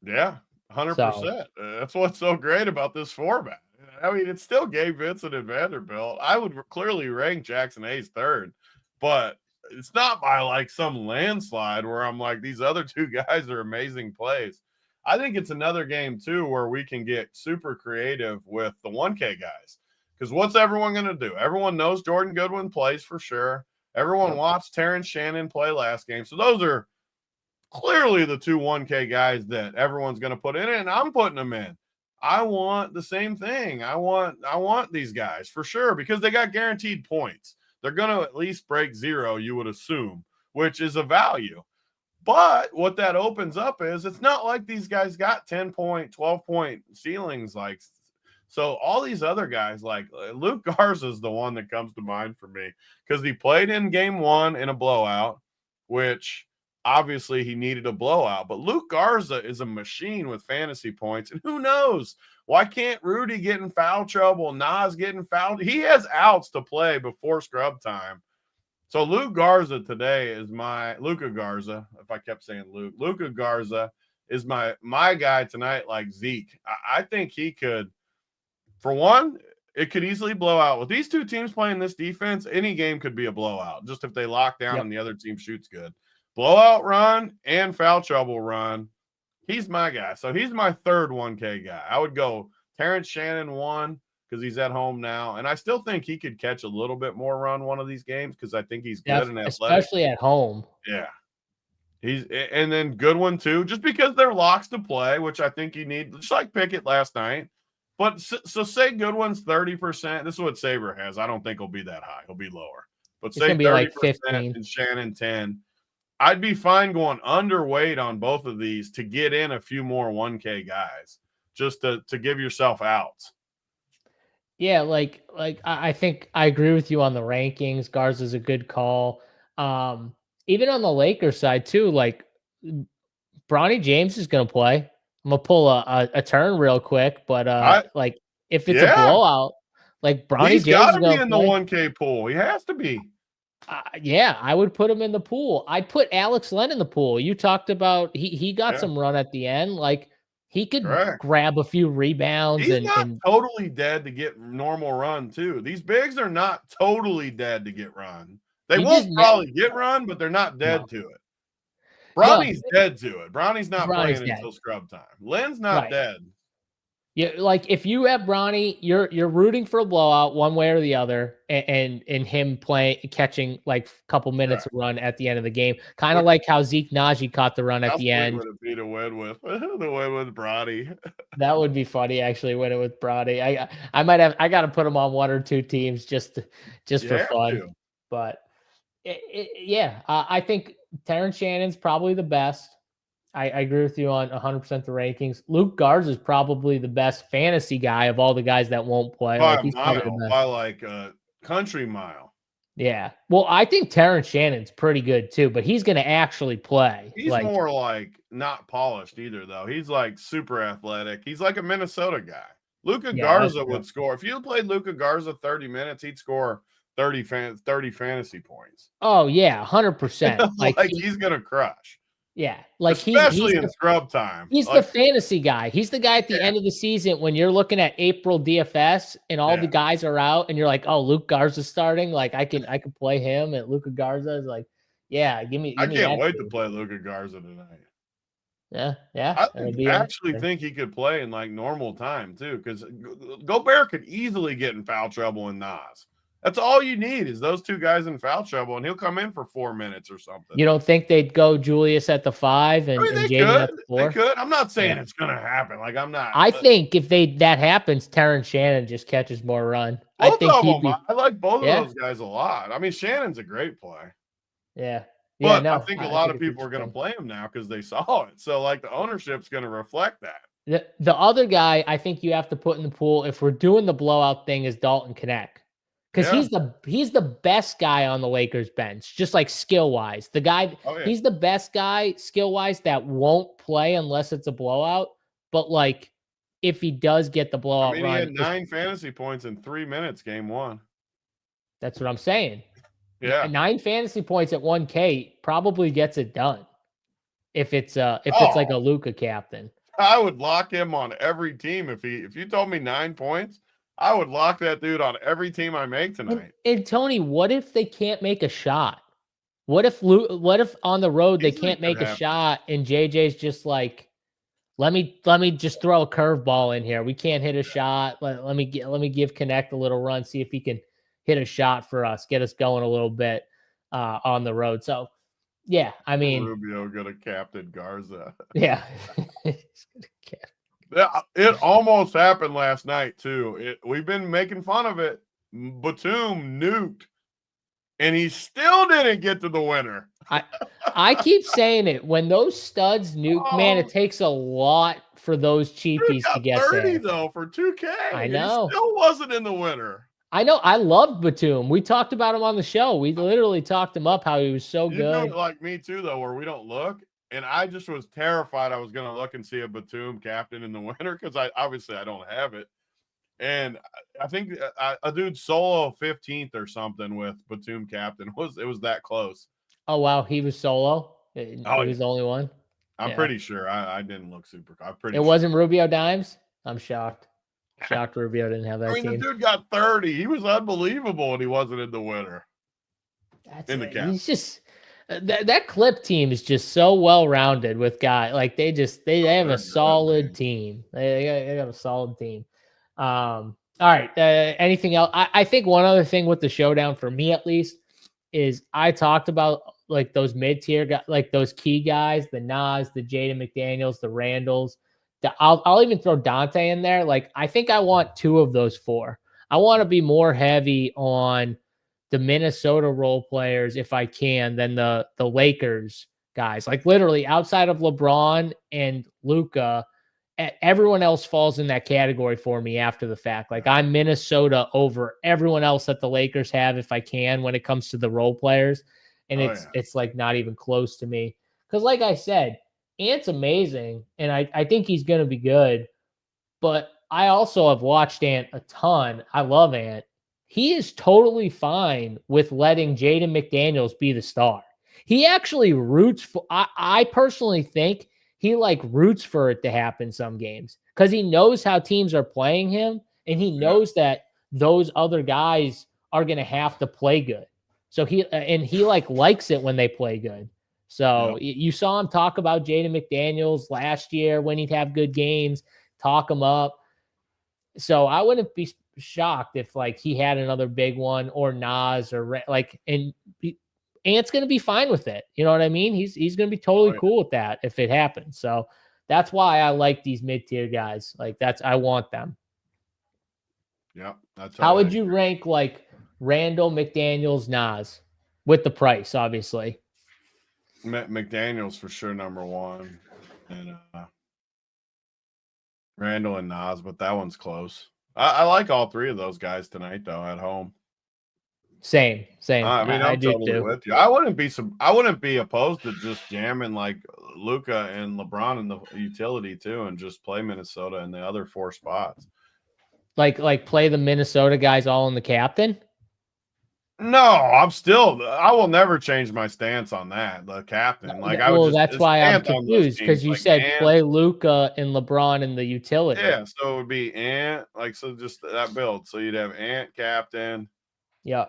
Yeah, 100%. That's what's so great about this format. I mean, it's still Gabe Vincent and Vanderbilt. I would clearly rank Jackson Hayes 3rd, but it's not by like some landslide where I'm like, these other 2 guys are amazing plays. I think it's another game too where we can get super creative with the 1K guys. Because what's everyone going to do? Everyone knows Jordan Goodwin plays for sure. Everyone watched Terrence Shannon play last game. So those are clearly the 2 1K guys that everyone's going to put in, and I'm putting them in. I want the same thing. I want these guys for sure because they got guaranteed points. They're going to at least break 0, you would assume. which is a value. But what that opens up is it's not like these guys got 10-point, 12-point ceilings. Like, so all these other guys, like Luke Garza is the one that comes to mind for me because he played in game 1 in a blowout, which obviously he needed a blowout. But Luke Garza is a machine with fantasy points. And who knows? Why can't Rudy get in foul trouble? Nas getting fouled. He has outs to play before scrub time. So Luke Garza today is Luka Garza. If I kept saying Luka Garza is my guy tonight. Like Zeke, I think he could. For one, it could easily blow out with these two teams playing this defense. Any game could be a blowout, just if they lock down and the other team shoots good. Blowout run and foul trouble run. He's my guy. So he's my third 1K guy. I would go Terrence Shannon 1. Because he's at home now. And I still think he could catch a little bit more run one of these games because I think he's good and athletic. Especially at home. Yeah. And then Goodwin too, just because they're locks to play, which I think you need, just like Pickett last night. But so say Goodwin's 30%. This is what Saber has. I don't think he'll be that high. He'll be lower. But say 30% like 15. and Shannon 10. I'd be fine going underweight on both of these to get in a few more 1K guys just to give yourself outs. Yeah, like I think I agree with you on the rankings. Garza's a good call. Even on the Lakers side too, like Bronny James is going to play. I'm gonna pull a turn real quick, but like if it's a blowout, like Bronny James is going to be in the 1K pool. He has to be. Yeah, I would put him in the pool. I'd put Alex Len in the pool. You talked about he got some run at the end, like. He could grab a few rebounds. He's not totally dead to get normal run, too. These bigs are not totally dead to get run. They won't probably get run, but they're not dead to it. Bronny's dead to it. Bronny's not playing until scrub time. Len's not dead. Yeah, like if you have Bronny, you're rooting for a blowout one way or the other, and him catching like a couple minutes of run at the end of the game, kind of like how Zeke Naji caught the run at the end. Would it be to win with Bronny? That would be funny, actually. Win it with Bronny. I got to put him on one or two teams just for fun. But I think Terrence Shannon's probably the best. I agree with you on 100% the rankings. Luke Garza is probably the best fantasy guy of all the guys that won't play. By like a country mile. Yeah. Well, I think Terrence Shannon's pretty good too, but he's going to actually play. He's more like not polished either, though. He's like super athletic. He's like a Minnesota guy. Luka Garza would score. If you played Luka Garza 30 minutes, he'd score 30 fantasy points. Oh, yeah, 100%. Like he's going to crush. Yeah, like especially in scrub time. He's the fantasy guy. He's the guy at the end of the season when you're looking at April DFS and all the guys are out, and you're like, "Oh, Luke Garza's starting. Like, I can play him." And Luka Garza is like, "Yeah, give me." I can't wait to play Luka Garza tonight. Yeah. I actually think he could play in like normal time too, because Gobert could easily get in foul trouble in Nas. That's all you need is those two guys in foul trouble, and he'll come in for 4 minutes or something. You don't think they'd go Julius at the 5 and Jaden at the 4? They could. I'm not saying it's going to happen. Like I'm not. I think if that happens, Terrence Shannon just catches more run. I like both of those guys a lot. I mean, Shannon's a great play. Yeah. But I think a lot of people are going to play him now because they saw it. So like the ownership's going to reflect that. The other guy I think you have to put in the pool if we're doing the blowout thing is Dalton Knecht. Because he's the best guy on the Lakers bench, just like skill wise. The guy, he's the best guy skill wise that won't play unless it's a blowout. But like, if he does get the blowout run, he had 9 fantasy points in 3 minutes, game 1. That's what I'm saying. Yeah, 9 fantasy points at 1K probably gets it done. If it's like a Luka captain, I would lock him on every team. If you told me 9 points. I would lock that dude on every team I make tonight. And Tony, what if they can't make a shot? What if on the road they can't make a shot and JJ's just like, let me just throw a curveball in here. We can't hit a shot. Let me give Knecht a little run, see if he can hit a shot for us, get us going a little bit on the road. So yeah, I mean, Rubio gonna captain Garza. Yeah. It almost happened last night too. We've been making fun of it. Batum nuked, and he still didn't get to the winner. I keep saying it. When those studs nuke, man, it takes a lot for those Dude cheapies to got get 30 there. though for 2K. I And he know. still wasn't in the winner. I know. I love Batum. We talked about him on the show. We literally talked him up how he was so You do good. it like me too, though, where we don't look. And I just was terrified I was going to look and see a Batum captain in the winner because I don't have it. And I think a dude solo 15th or something with Batum captain it was that close. Oh wow, he was solo. He was the only one. I'm pretty sure. I didn't look super. I'm pretty It sure. wasn't Rubio Dimes. I'm shocked. Shocked Rubio didn't have that I mean, team. the dude got 30. He was unbelievable, and he wasn't in the winner. That's in the it. cap. He's just that Clip team is just so well rounded with guys. Like they have a solid team. They got a solid team. All right. Anything else? I think one other thing with the Showdown for me at least is I talked about like those mid-tier guys, like those key guys, the Nas, the Jaden McDaniels, the Randalls. I'll even throw Dante in there. Like I think I want 2 of those 4. I want to be more heavy on the Minnesota role players if I can than the Lakers guys. Like literally outside of LeBron and Luka, everyone else falls in that category for me after the fact. Like I'm Minnesota over everyone else that the Lakers have if I can when it comes to the role players. And it's like not even close to me. Because like I said, Ant's amazing and I think he's going to be good. But I also have watched Ant a ton. I love Ant. He is totally fine with letting Jaden McDaniels be the star. He actually roots for, I personally think he like roots for it to happen some games because he knows how teams are playing him and he knows that those other guys are going to have to play good. So he like likes it when they play good. So you saw him talk about Jaden McDaniels last year when he'd have good games, talk him up. So I wouldn't be shocked if like he had another big one or Nas or like, and Ant's going to be fine with it. You know what I mean? He's going to be totally cool with that if it happens. So that's why I like these mid-tier guys. Like I want them. Yeah. How would you rank like Randall, McDaniels, Nas with the price, obviously? McDaniels for sure number 1. And Randall and Nas, but that one's close. I like all 3 of those guys tonight, though, at home. Same. I mean, I'm totally with you. I wouldn't be opposed to just jamming like Luka and LeBron in the utility too, and just play Minnesota in the other 4 spots. Like play the Minnesota guys all in the captain. No, I will never change my stance on that. The captain, like I would. That's why I'm confused because you said play Luka and LeBron in the utility. Yeah, so it would be Ant, like so just that build. So you'd have Ant captain. Yeah.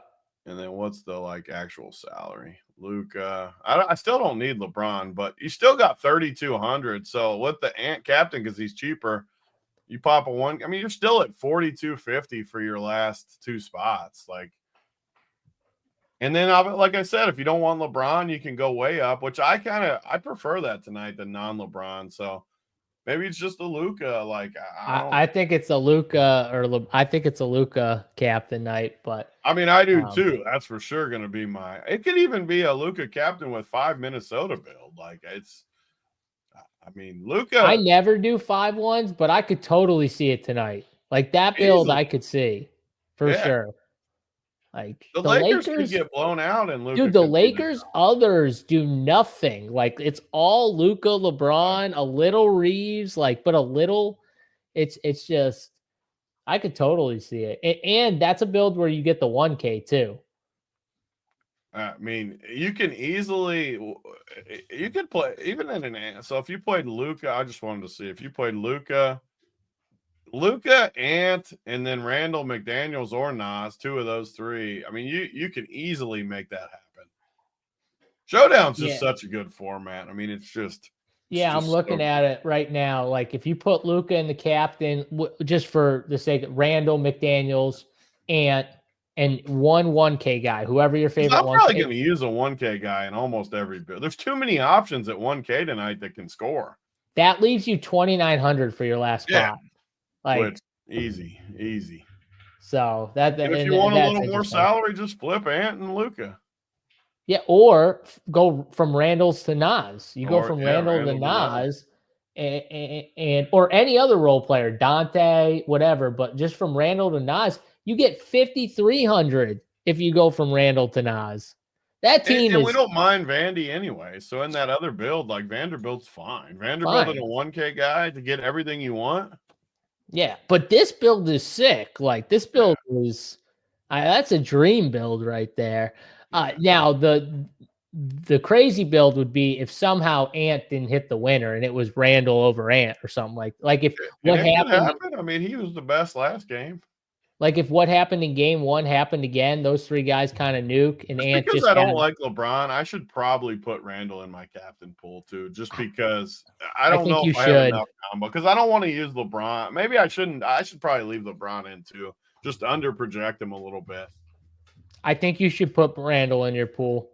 And then what's the like actual salary? Luka. I still don't need LeBron, but you still got 3,200. So with the Ant captain, because he's cheaper, you pop a one. I mean, you're still at 4,250 for your last 2 spots. Like, and then like I said, if you don't want LeBron, you can go way up, which I prefer that tonight than non-LeBron. So maybe it's just a Luka. Like I think it's a Luka I think it's a Luka captain night, but I mean I do too. That's for sure going to be it could even be a Luka captain with 5 Minnesota build. Like I mean Luka. I never do 5-1s, but I could totally see it tonight. Like that build I could see for sure. Like the Lakers could get blown out and Luka. Dude, the Lakers others do nothing. Like it's all Luka, LeBron, a little Reeves, like but a little. It's just I could totally see it, and that's a build where you get the 1K too. I mean, you can play even in an. So if you played Luka, I just wanted to see if you played Luka, Ant, and then Randall, McDaniels, or Nas, 2 of those 3. I mean, you can easily make that happen. Showdown's just such a good format. I mean, it's just. I'm looking at it right now. Like if you put Luka in the captain, just for the sake of Randall, McDaniels, Ant, and 1K guy, whoever your favorite. I'm probably going to use a 1K guy in almost every build. There's too many options at 1K tonight that can score. That leaves you 2,900 for your last spot. Like easy. So that and if you want a little more salary, just flip Ant and Luka. Yeah, or go from Randall's to Nas. You go from Randall to Randall to Nas, and or any other role player, Dante, whatever. But just from Randall to Nas, you get 5,300 if you go from Randall to Nas. That team And we is don't mind Vandy anyway. So in that other build, like Vanderbilt's fine. Vanderbilt and fine. a 1K guy to get everything you want. Yeah, but this build is sick. Like this build is, that's a dream build right there. Now the crazy build would be if somehow Ant didn't hit the winner and it was Randall over Ant or something like if And what it could happened, happen. I mean, he was the best last game. like if what happened in game one happened again, those three guys kind of nuke and Just Ant because just I don't had, like LeBron, I should probably put Randall in my captain pool too. Just because I I don't think know you if I have should. enough combo. Because I don't want to use LeBron. Maybe I shouldn't. I should probably leave LeBron in too. Just to under project him a little bit. I think you should put Randall in your pool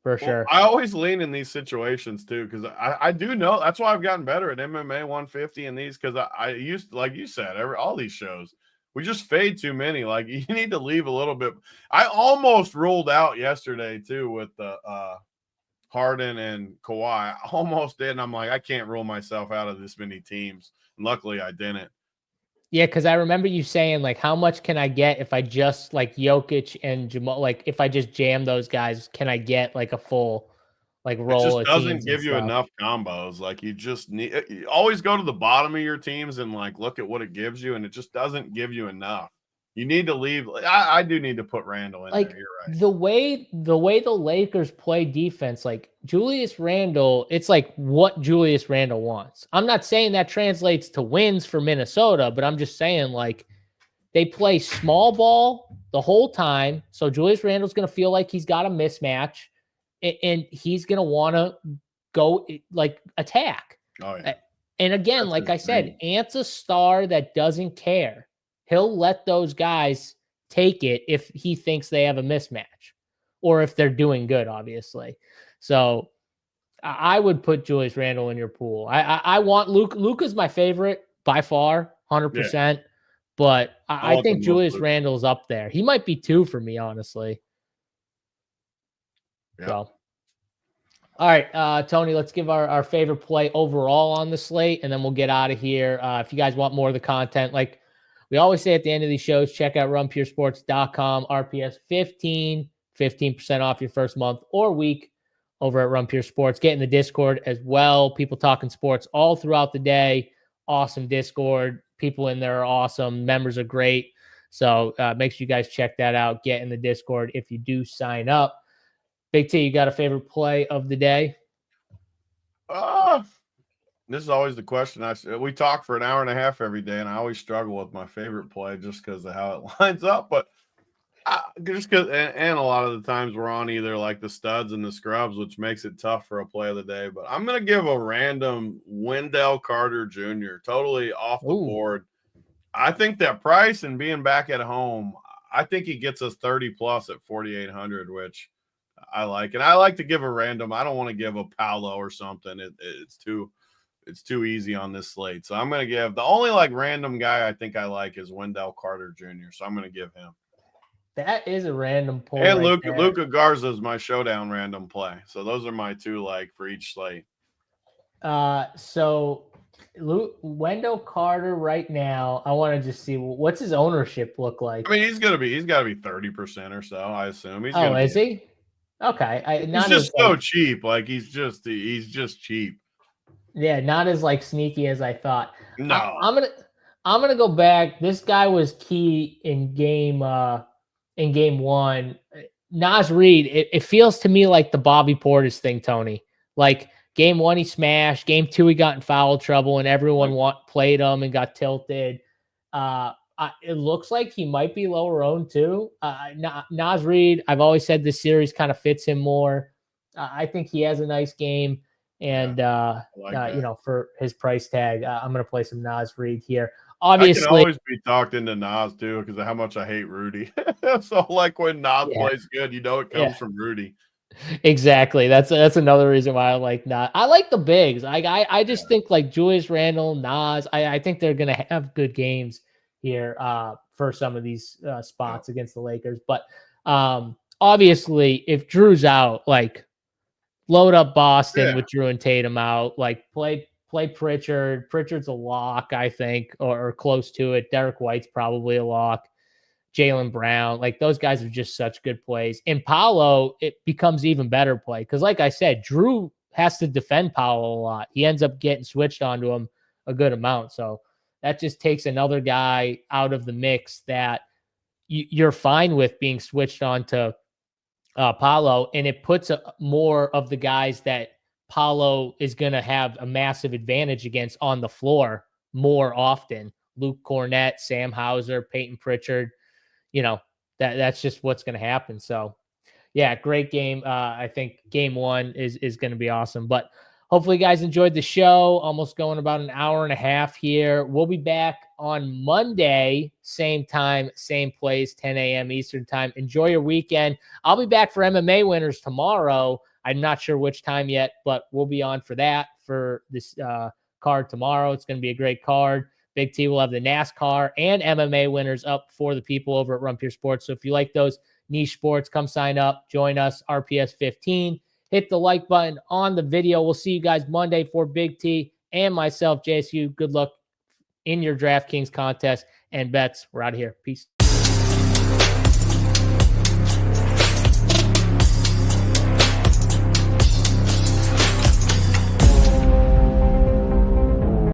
for Well, sure. I always lean in these situations too, because I do know that's why I've gotten better at MMA 150 and these, because I used to, like you said, all these shows, we just fade too many. Like you need to leave a little bit. I almost ruled out yesterday too with the Harden and Kawhi. I almost did, and I'm like, I can't rule myself out of this many teams. And luckily I didn't. Yeah, because I remember you saying, like, how much can I get if I just like Jokic and Jamal, like if I just jam those guys, can I get like a full like It roll just of doesn't teams and give you stuff? enough combos. Like you just need you always go to the bottom of your teams and like look at what it gives you, and it just doesn't give you enough. You need to leave. I do need to put Randall in Like there. You're right. the way the Lakers play defense, like Julius Randle, it's like what Julius Randle wants. I'm not saying that translates to wins for Minnesota, but I'm just saying like they play small ball the whole time. So Julius Randle's going to feel like he's got a mismatch and he's going to want to go like attack. Oh yeah, And again, that's like his I said, thing. Ant's a star that doesn't care. He'll let those guys take it if he thinks they have a mismatch or if they're doing good, obviously. So I would put Julius Randle in your pool. I want Luke. Luka's my favorite by far, Yeah, 100%. But I I want the think most. Julius Randle's up there. He might be 2 for me, honestly. Yeah. So, all right, Tony, let's give our favorite play overall on the slate, and then we'll get out of here. If you guys want more of the content, like we always say at the end of these shows, check out runpuresports.com, RPS 15% off your first month or week over at Run Pure Sports. Get in the Discord as well. People talking sports all throughout the day. Awesome Discord. People in there are awesome. Members are great. So make sure you guys check that out. Get in the Discord if you do sign up. Big T, you got a favorite play of the day? This is always the question. We talk for an hour and a half every day, and I always struggle with my favorite play just because of how it lines up. But just because, and a lot of the times we're on either like the studs and the scrubs, which makes it tough for a play of the day. But I'm going to give a random Wendell Carter Jr. totally off the board. I think that price and being back at home, I think he gets us 30 plus at 4,800, which I like. And I like to give a random. I don't want to give a Paolo or something. It's too easy on this slate. So I'm going to give the only like random guy I think I like is Wendell Carter Jr. So I'm going to give him. That is a random pull. And right Luka Garza is my showdown random play. So those are my two like for each slate. So Wendell Carter right now, I want to just see what's his ownership look like. I mean, he's got to be 30% or so, I assume. Is he? Okay. He's just so cheap. Like he's just cheap. Yeah, not as like sneaky as I thought. No. I'm gonna go back. This guy was key in game one. Nas Reed, it feels to me like the Bobby Portis thing, Tony. Like game one, he smashed. Game two, he got in foul trouble, and everyone played him and got tilted. It looks like he might be lower owned too. Nas Reed, I've always said this series kind of fits him more. I think he has a nice game. And, for his price tag, I'm going to play some Nas Reed here. Obviously, I can always be talked into Nas too because of how much I hate Rudy. So like when Nas plays good, it comes from Rudy. Exactly. That's another reason why I like Nas. I like the bigs. I just think like Julius Randle, Nas. I think they're going to have good games here for some of these spots against the Lakers. But obviously, if Drew's out, like load up Boston Yeah. with Drew and Tatum out, like play Pritchard. Pritchard's a lock, I think, or close to it. Derek White's probably a lock. Jaylen Brown, like those guys are just such good plays. In Paolo, it becomes even better play because, like I said, Drew has to defend Paolo a lot. He ends up getting switched onto him a good amount. So that just takes another guy out of the mix that you're fine with being switched on to Paolo, and it puts more of the guys that Paolo is going to have a massive advantage against on the floor more often. Luke Cornett, Sam Hauser, Peyton Pritchard, that's just what's going to happen. So yeah, great game. I think game one is going to be awesome, but hopefully you guys enjoyed the show. Almost going about an hour and a half here. We'll be back on Monday, same time, same place, 10 a.m. Eastern time. Enjoy your weekend. I'll be back for MMA winners tomorrow. I'm not sure which time yet, but we'll be on for that for this card tomorrow. It's going to be a great card. Big T will have the NASCAR and MMA winners up for the people over at Rumpier Sports. So if you like those niche sports, come sign up, join us, RPS 15. Hit the like button on the video. We'll see you guys Monday for Big T and myself, JSU. Good luck in your DraftKings contest and bets. We're out of here. Peace.